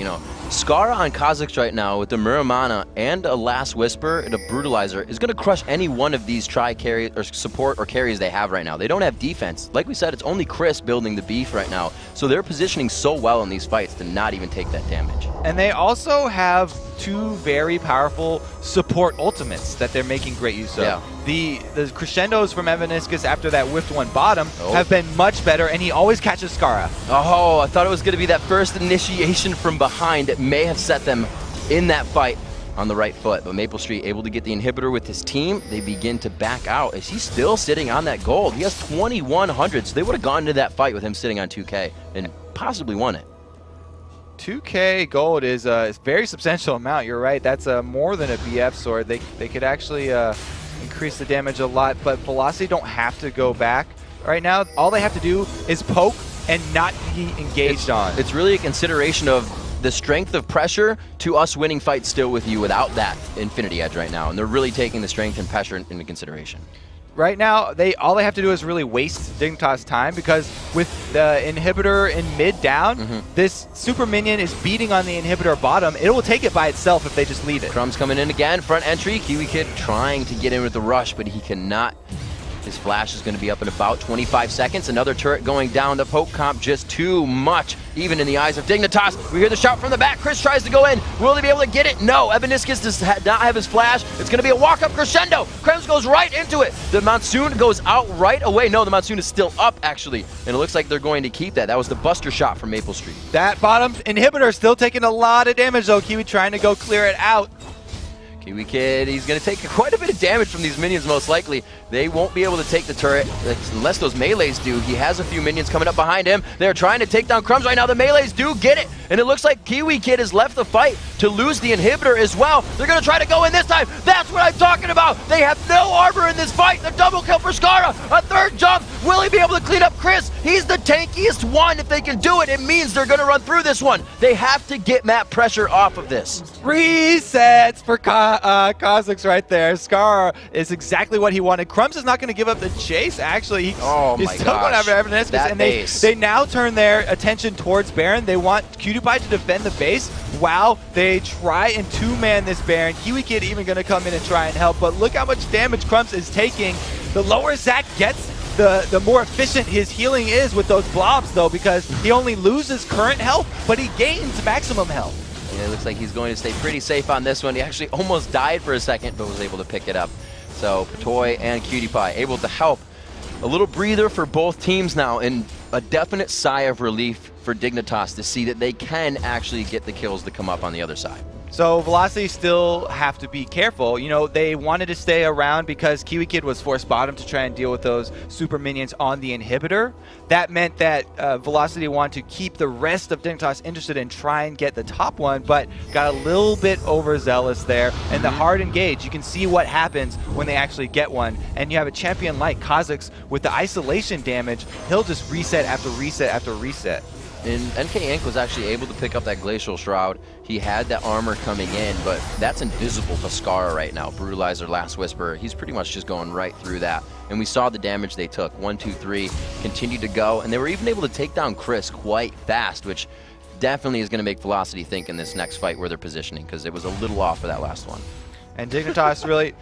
Skara on Kha'Zix right now with the Muramana and a Last Whisper and a Brutalizer is going to crush any one of these tri-carry or support or carries they have right now. They don't have defense. Like we said, it's only Chris building the beef right now. So they're positioning so well in these fights to not even take that damage. And they also have two very powerful support ultimates that they're making great use of. Yeah. The crescendos from Evaniscus after that whiffed one bottom have been much better, and he always catches Skara. Oh, I thought it was going to be that first initiation from behind that may have set them in that fight on the right foot. But Maple Street able to get the inhibitor with his team. They begin to back out. Is he still sitting on that gold? He has 2,100, so they would have gone into that fight with him sitting on 2K and possibly won it. 2K gold is a very substantial amount. You're right. That's more than a BF sword. They could actually increase the damage a lot, but Velocity don't have to go back right now. All they have to do is poke and not be engaged on. It's really a consideration of the strength of pressure to us winning fights still with you without that Infinity Edge right now, and they're really taking the strength and pressure into consideration. Right now, all they have to do is really waste Dignitas time, because with the inhibitor in mid down, this super minion is beating on the inhibitor bottom. It will take it by itself if they just leave it. Crumbs coming in again, front entry. Kiwi Kid trying to get in with the rush, but he cannot. His flash is going to be up in about 25 seconds. Another turret going down. The poke comp just too much, even in the eyes of Dignitas. We hear the shout from the back. Chris tries to go in. Will he be able to get it? No. Evaniscus does not have his flash. It's going to be a walk-up crescendo. Krems goes right into it. The Monsoon goes out right away. No, the Monsoon is still up, actually. And it looks like they're going to keep that. That was the buster shot from Maple Street. That bottom inhibitor still taking a lot of damage, though. Kiwi trying to go clear it out. Kiwi Kid, he's going to take quite a bit of damage from these minions, most likely. They won't be able to take the turret unless those melees do. He has a few minions coming up behind him. They're trying to take down Crumbs right now. The melees do get it. And it looks like Kiwi Kid has left the fight to lose the inhibitor as well. They're going to try to go in this time. That's what I'm talking about. They have no armor in this fight. The double kill for Skara. A third jump. Will he be able to clean up Chris? He's the tankiest one. If they can do it, it means they're going to run through this one. They have to get map pressure off of this. Resets for Kha'Zix right there. Skara is exactly what he wanted. Crumbs is not going to give up the chase, actually. He's still going after Evaniscus, and they now turn their attention towards Baron. They want PewDiePie to defend the base while they try and two-man this Baron. Kiwi Kid even going to come in and try and help, but look how much damage Crumbs is taking. The lower Zach gets, the more efficient his healing is with those blobs, though, because he only loses current health, but he gains maximum health. Yeah, it looks like he's going to stay pretty safe on this one. He actually almost died for a second, but was able to pick it up. So Patoy and Cutie Pie able to help. A little breather for both teams now, and a definite sigh of relief for Dignitas to see that they can actually get the kills to come up on the other side. So Velocity still have to be careful. You know, they wanted to stay around because Kiwi Kid was forced bottom to try and deal with those super minions on the inhibitor. That meant that Velocity wanted to keep the rest of Dignitas interested in try and get the top one, but got a little bit overzealous there. And the hard engage, you can see what happens when they actually get one. And you have a champion like Kha'Zix with the isolation damage. He'll just reset after reset after reset. And NK Inc. was actually able to pick up that Glacial Shroud. He had that armor coming in, but that's invisible to Scar right now. Brutalizer, Last Whisper, he's pretty much just going right through that. And we saw the damage they took. 1, 2, 3, continued to go. And they were even able to take down Chris quite fast, which definitely is going to make Velocity think in this next fight where they're positioning, because it was a little off for that last one. And Dignitas really...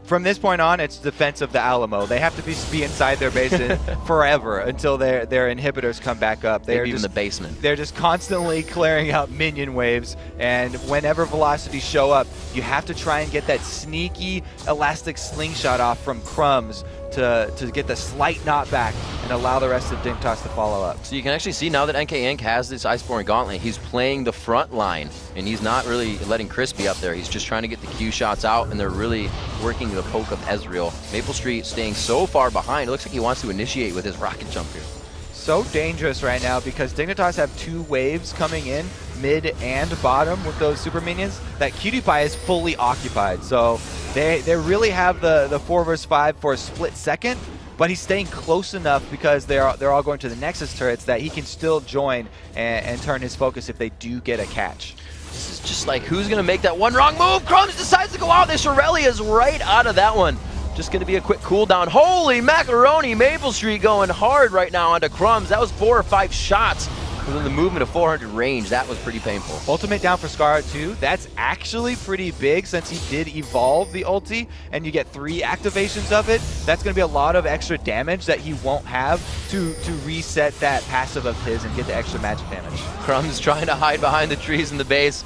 From this point on, it's defense of the Alamo. They have to be inside their base forever until their inhibitors come back up. Maybe even the basement. They're just constantly clearing out minion waves, and whenever Velocity show up, you have to try and get that sneaky elastic slingshot off from Crumbs to get the slight knockback and allow the rest of Dignitas to follow up. So you can actually see now that NK Inc. has this Iceborne Gauntlet, he's playing the front line, and he's not really letting Chris be up there. He's just trying to get the Q shots out, and they're really working the poke of Ezreal. Maple Street staying so far behind. It looks like he wants to initiate with his rocket jump here. So dangerous right now because Dignitas have 2 waves coming in, mid and bottom with those super minions, that Cutie Pie is fully occupied. So they really have the 4 versus 5 for a split second, but he's staying close enough because they're all going to the Nexus turrets that he can still join and turn his focus if they do get a catch. This is just like, who's going to make that one wrong move? Crumbs decides to go out. This Shirelli is right out of that one. Just going to be a quick cooldown. Holy macaroni, Maple Street going hard right now onto Crumbs. That was 4 or 5 shots within the movement of 400 range. That was pretty painful. Ultimate down for Scar too. That's actually pretty big since he did evolve the ulti and you get 3 activations of it. That's going to be a lot of extra damage that he won't have to reset that passive of his and get the extra magic damage. Crumbs trying to hide behind the trees in the base.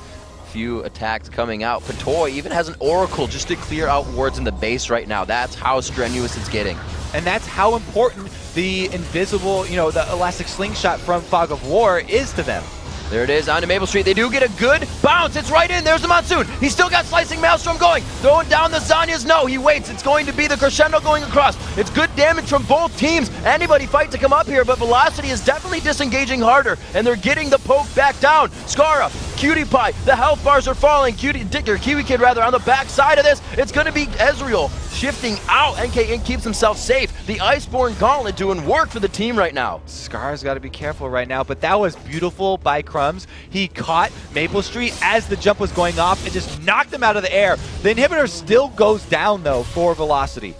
Few attacks coming out. Patoy even has an Oracle just to clear out wards in the base right now. That's how strenuous it's getting. And that's how important the invisible, the elastic slingshot from Fog of War is to them. There it is, onto Maple Street. They do get a good bounce. It's right in. There's the Monsoon. He's still got Slicing Maelstrom going. Throwing down the Zanyas. No, he waits. It's going to be the Crescendo going across. It's good damage from both teams. Anybody fight to come up here, but Velocity is definitely disengaging harder, and they're getting the poke back down. Scara, Cutie Pie, the health bars are falling. Kiwi Kid rather, on the back side of this. It's going to be Ezreal shifting out. NK Inc. keeps himself safe. The Iceborne Gauntlet doing work for the team right now. Scar's got to be careful right now, but that was beautiful by Crumbs. He caught Maple Street as the jump was going off and just knocked him out of the air. The inhibitor still goes down, though, for Velocity.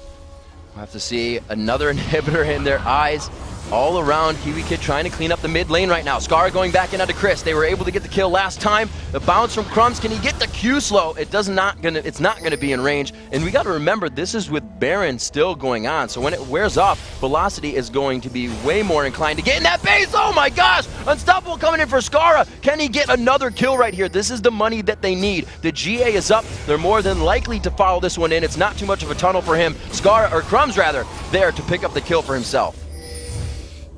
We'll have to see another inhibitor in their eyes. All around, Kiwi Kid trying to clean up the mid lane right now. Scar going back in onto Chris. They were able to get the kill last time. The bounce from Crumbs. Can he get the Q slow? It's not gonna be in range. And we got to remember, this is with Baron still going on. So when it wears off, Velocity is going to be way more inclined to get in that base. Oh my gosh! Unstoppable coming in for Scara. Can he get another kill right here? This is the money that they need. The GA is up. They're more than likely to follow this one in. It's not too much of a tunnel for him. Crumbs rather, there to pick up the kill for himself.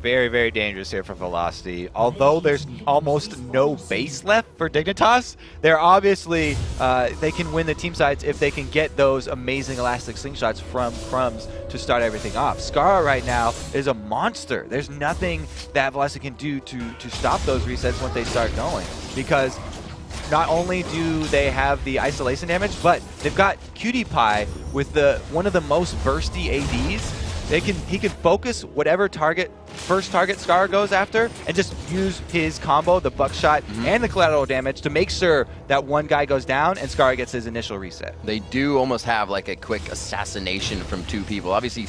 Very, very dangerous here for Velocity. Although there's almost no base left for Dignitas, they're obviously, they can win the team sides if they can get those amazing elastic slingshots from Crumbs to start everything off. Scar right now is a monster. There's nothing that Velocity can do to stop those resets once they start going, because not only do they have the isolation damage, but they've got Cutie Pie with one of the most bursty ADs. He can focus whatever target first target Scar goes after and just use his combo, the buckshot and the collateral damage to make sure that one guy goes down and Scar gets his initial reset. They do almost have like a quick assassination from two people. Obviously,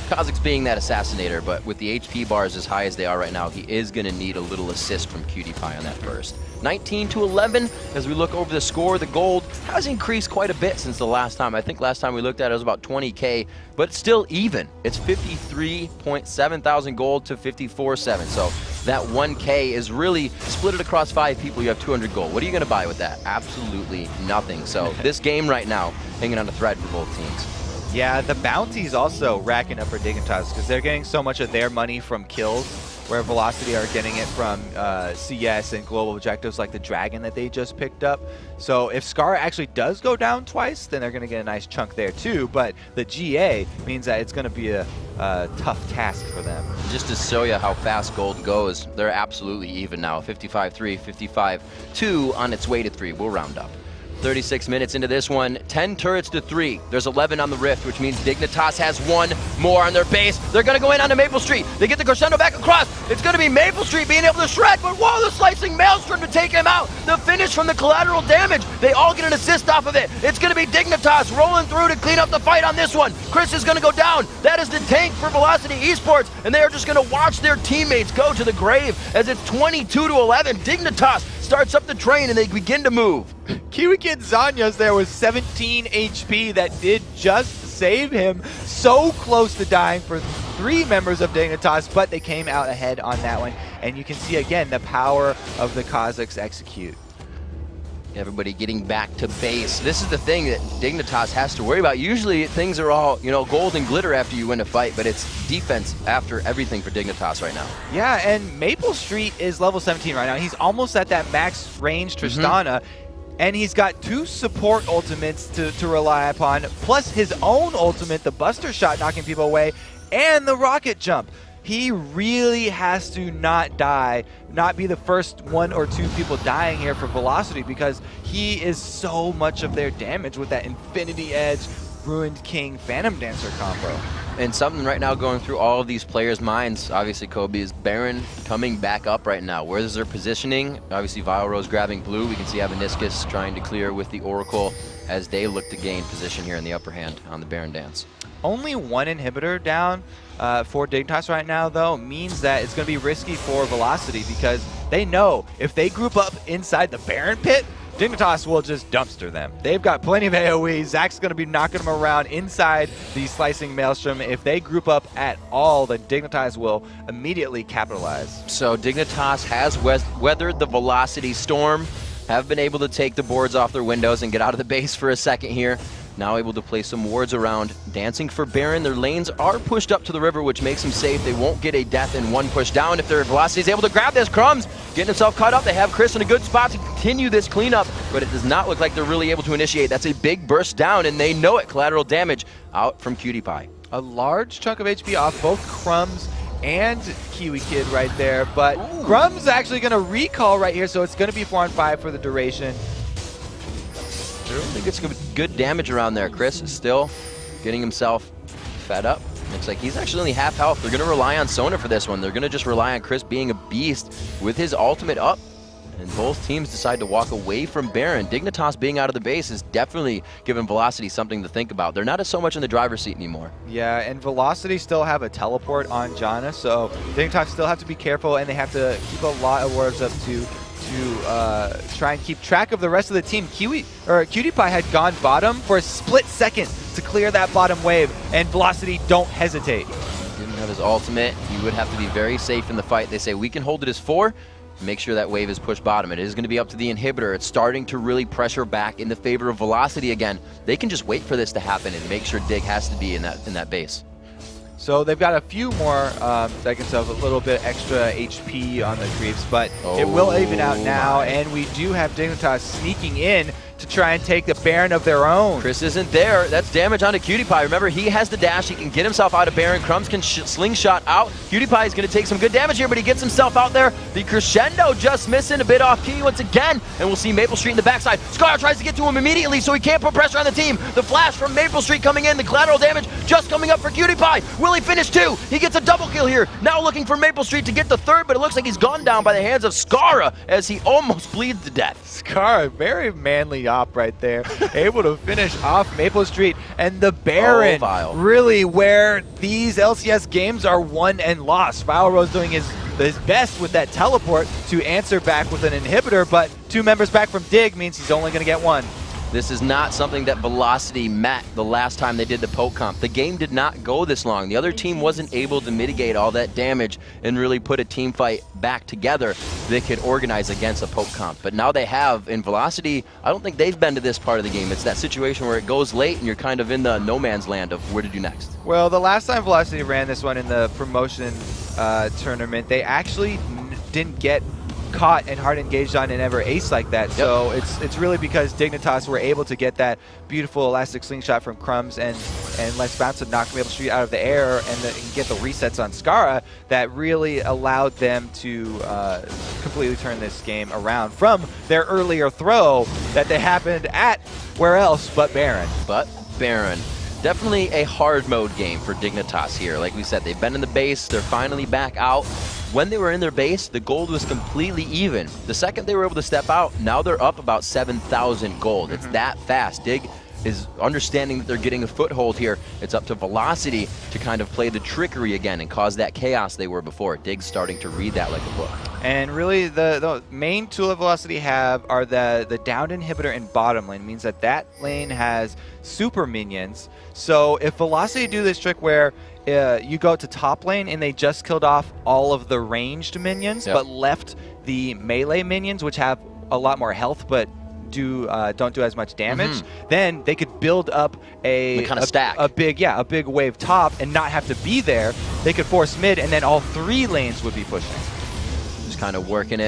Kha'Zix being that assassinator, but with the HP bars as high as they are right now, he is going to need a little assist from QtPie on that burst. 19 to 11. As we look over the score, the gold has increased quite a bit since the last time. I think last time we looked at it was about 20K, but it's still even. It's 53.7 thousand gold to 54.7. So that 1K is really split it across 5 people. You have 200 gold. What are you going to buy with that? Absolutely nothing. So this game right now, hanging on a thread for both teams. Yeah, the bounty's also racking up for Dignitas because they're getting so much of their money from kills, where Velocity are getting it from CS and global objectives like the Dragon that they just picked up. So if Scar actually does go down twice, then they're going to get a nice chunk there too. But the GA means that it's going to be a tough task for them. Just to show you how fast gold goes, they're absolutely even now. 55-3, 55-2 on its way to 3. We'll round up. 36 minutes into this one, 10 turrets to 3. There's 11 on the Rift, which means Dignitas has 1 more on their base. They're going to go in onto Maple Street. They get the crescendo back across. It's going to be Maple Street being able to shred, but whoa, the slicing Maelstrom to take him out. The finish from the collateral damage. They all get an assist off of it. It's going to be Dignitas rolling through to clean up the fight on this one. Chris is going to go down. That is the tank for Velocity Esports, and they are just going to watch their teammates go to the grave as it's 22 to 11. Dignitas starts up the train and they begin to move. Kiwi Kid Zanya's there with 17 HP that did just save him. So close to dying for 3 members of Dignitas, but they came out ahead on that one. And you can see again the power of the Kha'Zix execute. Everybody getting back to base. This is the thing that Dignitas has to worry about. Usually things are all, you know, gold and glitter after you win a fight, but it's defense after everything for Dignitas right now. Yeah, and Maple Street is level 17 right now. He's almost at that max range Tristana. And he's got 2 support ultimates to rely upon, plus his own ultimate, the Buster Shot knocking people away, and the rocket jump. He really has to not die, not be the first 1 or 2 people dying here for Velocity, because he is so much of their damage with that Infinity Edge, Ruined King, Phantom Dancer combo. And something right now going through all of these players' minds, obviously, Kobe, is Baron coming back up right now. Where is their positioning? Obviously, Vile Rose grabbing blue. We can see Avaniscus trying to clear with the Oracle as they look to gain position here in the upper hand on the Baron dance. Only 1 inhibitor down for Dignitas right now, though, means that it's going to be risky for Velocity because they know if they group up inside the Baron pit, Dignitas will just dumpster them. They've got plenty of AoE. Zach's going to be knocking them around inside the slicing Maelstrom. If they group up at all, then Dignitas will immediately capitalize. So Dignitas has weathered the Velocity storm, have been able to take the boards off their windows and get out of the base for a second here. Now able to place some wards around. Dancing for Baron. Their lanes are pushed up to the river, which makes them safe. They won't get a death in 1 push down if their Velocity is able to grab this. Crumbs getting himself caught up. They have Chris in a good spot to continue this cleanup, but it does not look like they're really able to initiate. That's a big burst down, and they know it. Collateral damage out from QtPie. A large chunk of HP off both Crumbs and Kiwi Kid right there, but Crumbs actually going to recall right here, so it's going to be 4-on-5 for the duration. I think it's good damage around there. Chris is still getting himself fed up. Looks like he's actually only half health. They're going to rely on Sona for this one. They're going to just rely on Chris being a beast with his ultimate up. And both teams decide to walk away from Baron. Dignitas being out of the base is definitely giving Velocity something to think about. They're not so much in the driver's seat anymore. Yeah, and Velocity still have a teleport on Janna, so Dignitas still have to be careful, and they have to keep a lot of wards up to try and keep track of the rest of the team. QtPie had gone bottom for a split second to clear that bottom wave, and Velocity don't hesitate. Didn't have his ultimate. He would have to be very safe in the fight. They say we can hold it as 4. Make sure that wave is pushed bottom. It is going to be up to the inhibitor. It's starting to really pressure back in the favor of Velocity again. They can just wait for this to happen and make sure Dig has to be in that base. So they've got a few more seconds of a little bit extra HP on the creeps, but it will even out now, and we do have Dignitas sneaking in to to try and take the Baron of their own. Chris isn't there. That's damage onto Cutie Pie. Remember, he has the dash. He can get himself out of Baron. Crumbs can slingshot out. Cutie Pie is going to take some good damage here, but he gets himself out there. The crescendo just missing a bit off key once again, and we'll see Maple Street in the backside. Scar tries to get to him immediately, so he can't put pressure on the team. The flash from Maple Street coming in. The collateral damage just coming up for Cutie Pie. Will he finish two? He gets a double kill here. Now looking for Maple Street to get the third, but it looks like he's gone down by the hands of Skara as he almost bleeds to death. Skara, very manly op right there. Able to finish off Maple Street. And the Baron, really where these LCS games are won and lost. Valrose doing his best with that teleport to answer back with an inhibitor, but 2 members back from Dig means he's only going to get 1. This is not something that Velocity met the last time they did the poke comp. The game did not go this long. The other team wasn't able to mitigate all that damage and really put a team fight back together that could organize against a poke comp. But now they have, in Velocity, I don't think they've been to this part of the game. It's that situation where it goes late and you're kind of in the no man's land of where to do next. Well, the last time Velocity ran this one in the promotion tournament, they actually didn't get caught and hard engaged on and ever ace like that. Yep. So it's really because Dignitas were able to get that beautiful elastic slingshot from Crumbs and Let's Bounce to knock Maple Street out of the air and get the resets on Skara that really allowed them to completely turn this game around from their earlier throw that they happened at where else but Baron. But Baron. Definitely a hard mode game for Dignitas here. Like we said, they've been in the base, they're finally back out. When they were in their base, the gold was completely even. The second they were able to step out, now they're up about 7,000 gold. It's that fast. Dig is understanding that they're getting a foothold here. It's up to Velocity to kind of play the trickery again and cause that chaos they were before. Dig's starting to read that like a book. And really, the main tool that Velocity have are the downed inhibitor in bottom lane. It means that lane has super minions. So if Velocity do this trick where you go to top lane and they just killed off all of the ranged minions, but left the melee minions, which have a lot more health, but don't do as much damage, then they could build up a big wave top and not have to be there. They could force mid, and then all 3 lanes would be pushing. Just kind of working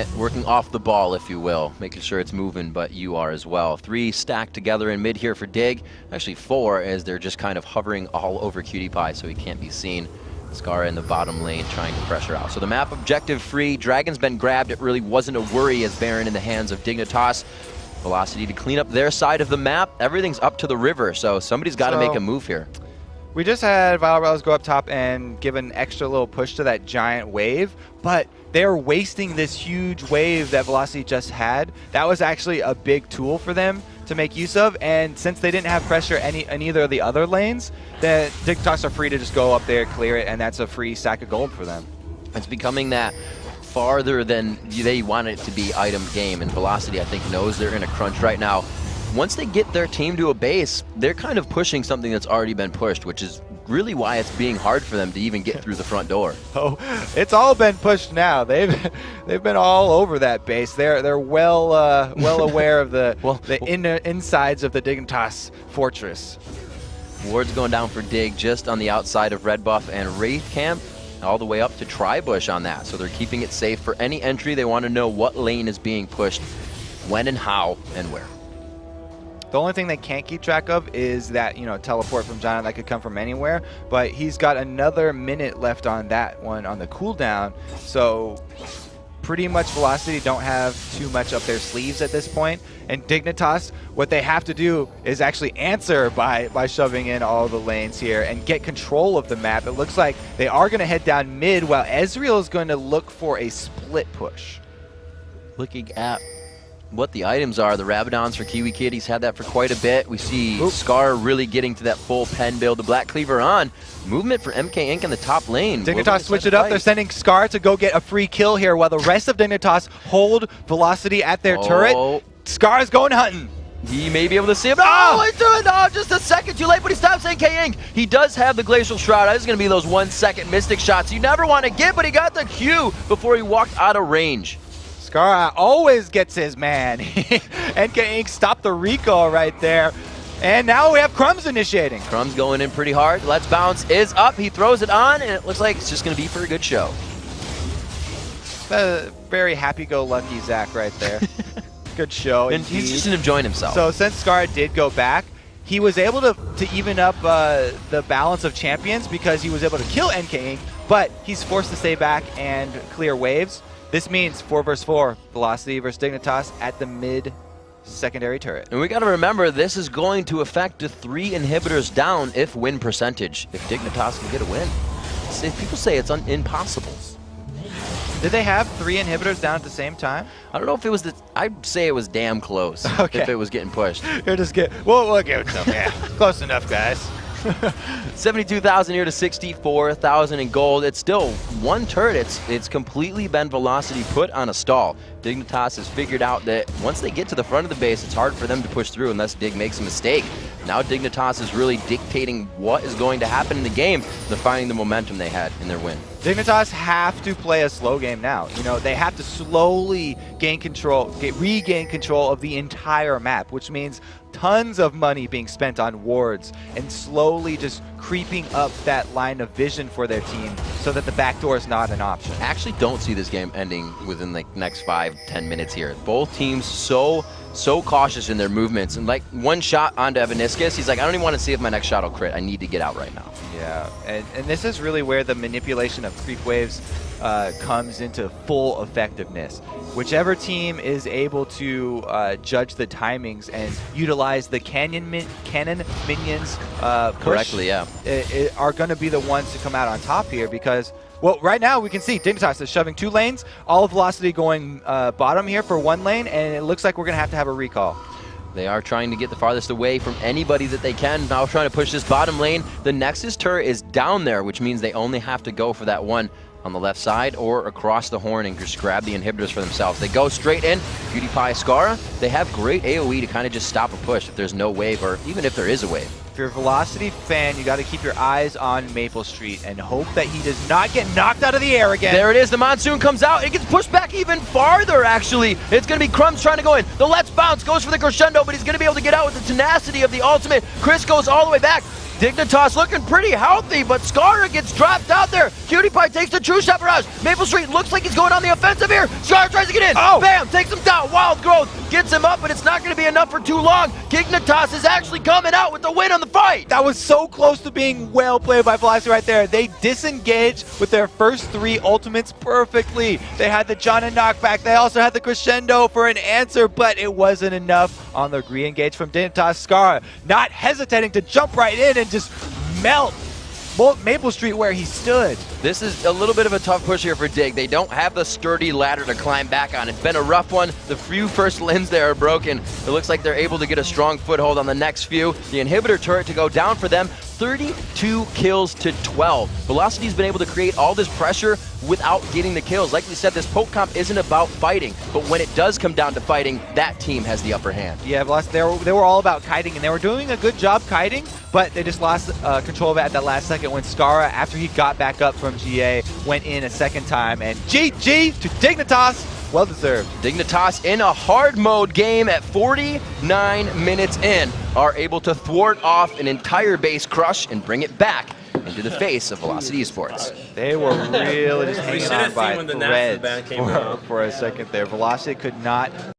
off the ball, if you will, making sure it's moving, but you are as well. 3 stacked together in mid here for Dig. Actually 4, as they're just kind of hovering all over Cutie Pie so he can't be seen. Skara in the bottom lane trying to pressure out. So the map objective free. Dragon's been grabbed. It really wasn't a worry as Baron in the hands of Dignitas. Velocity to clean up their side of the map. Everything's up to the river, so somebody's got to make a move here. We just had Valorous go up top and give an extra little push to that giant wave, but they're wasting this huge wave that Velocity just had. That was actually a big tool for them to make use of, and since they didn't have pressure in either of the other lanes, the Dignitas are free to just go up there, clear it, and that's a free stack of gold for them. It's becoming that farther than they want it to be item game, and Velocity, I think, knows they're in a crunch right now. Once they get their team to a base, they're kind of pushing something that's already been pushed, which is really why it's being hard for them to even get through the front door. Oh, it's all been pushed now. They've been all over that base. They're well aware of the insides of the Dignitas fortress. Ward's going down for Dig just on the outside of Red Buff and Wraith Camp, all the way up to Tribush on that. So they're keeping it safe for any entry. They want to know what lane is being pushed, when and how and where. The only thing they can't keep track of is that, teleport from John that could come from anywhere, but he's got another minute left on that one on the cooldown, so pretty much Velocity don't have too much up their sleeves at this point. And Dignitas, what they have to do is actually answer by shoving in all the lanes here and get control of the map. It looks like they are going to head down mid while Ezreal is going to look for a split push. Looking at what the items are, the Rabadons for Kiwi Kid, he's had that for quite a bit. We see Scar really getting to that full pen build. The Black Cleaver on. Movement for MK Inc. in the top lane. Dignitas switch it up. They're sending Scar to go get a free kill here while the rest of Dignitas hold Velocity at their turret. Scar's going hunting. He may be able to see him. Oh, he's doing it! Just a second too late, but he stops MK Inc. He does have the Glacial Shroud. This is going to be those 1-second Mystic shots you never want to get, but he got the Q before he walked out of range. Skara always gets his man. NK Inc. stopped the recall right there. And now we have Crumbs initiating. Crumbs going in pretty hard. Let's Bounce is up. He throws it on, and it looks like it's just going to be for a good show. Very happy-go-lucky Zach right there. good show. And he's just enjoying himself. So since Scar did go back, he was able to even up the balance of champions because he was able to kill NK, but he's forced to stay back and clear waves. This means 4 versus 4, Velocity versus Dignitas at the mid secondary turret. And we got to remember, this is going to affect the 3 inhibitors down if win percentage, if Dignitas can get a win. People say it's impossible. Did they have 3 inhibitors down at the same time? I don't know if it was I'd say it was damn close. Okay. If it was getting pushed. We'll give it to them. Yeah, close enough, guys. 72,000 here to 64,000 in gold. It's still one turret. It's completely been Velocity put on a stall. Dignitas has figured out that once they get to the front of the base, it's hard for them to push through unless Dig makes a mistake. Now Dignitas is really dictating what is going to happen in the game. They're finding the momentum they had in their win. Dignitas have to play a slow game now. You know, they have to slowly regain control of the entire map, which means tons of money being spent on wards and slowly just creeping up that line of vision for their team so that the backdoor is not an option. I actually don't see this game ending within the next 5-10 minutes here. Both teams so cautious in their movements, and like one shot onto Evaniscus, he's like, I don't even want to see if my next shot will crit. I need to get out right now. Yeah, and this is really where the manipulation of creep waves comes into full effectiveness. Whichever team is able to judge the timings and utilize the cannon minions correctly, yeah, are going to be the ones to come out on top here because, well, right now we can see Dignitas is shoving 2 lanes, all of Velocity going bottom here for 1 lane, and it looks like we're going to have a recall. They are trying to get the farthest away from anybody that they can. Now trying to push this bottom lane. The Nexus turret is down there, which means they only have to go for that one on the left side or across the horn and just grab the inhibitors for themselves. They go straight in. PewDiePie, Scara, they have great AoE to kind of just stop a push if there's no wave or even if there is a wave. If you're a Velocity fan, you got to keep your eyes on Maple Street and hope that he does not get knocked out of the air again. There it is. The Monsoon comes out. It gets pushed back even farther, actually. It's going to be Crumbs trying to go in. The Let's Bounce goes for the Crescendo, but he's going to be able to get out with the tenacity of the ultimate. Chris goes all the way back. Dignitas looking pretty healthy, but Scara gets dropped out there. PewDiePie takes the true shot barrage. Maple Street looks like he's going on the offensive here. Scara tries to get in. Oh! Bam! Takes him down. Wild Growth gets him up, but it's not going to be enough for too long. Dignitas is actually coming out with the win on the fight. That was so close to being well played by Velocity right there. They disengaged with their first 3 ultimates perfectly. They had the John and knockback. They also had the Crescendo for an answer, but it wasn't enough on the re-engage from Dignitas. Scara not hesitating to jump right in and just melt Maple Street where he stood. This is a little bit of a tough push here for Dig. They don't have the sturdy ladder to climb back on. It's been a rough one. The few first limbs there are broken. It looks like they're able to get a strong foothold on the next few. The inhibitor turret to go down for them. 32 kills to 12. Velocity's been able to create all this pressure without getting the kills. Like we said, this poke comp isn't about fighting, but when it does come down to fighting, that team has the upper hand. Yeah, Velocity, they were all about kiting, and they were doing a good job kiting, but they just lost control of it at that last second when Scara, after he got back up from GA, went in a second time, and GG to Dignitas. Well deserved. Dignitas in a hard mode game at 49 minutes in are able to thwart off an entire base crush and bring it back into the face of Velocity eSports. They were really just hanging on by threads for a second there. Velocity could not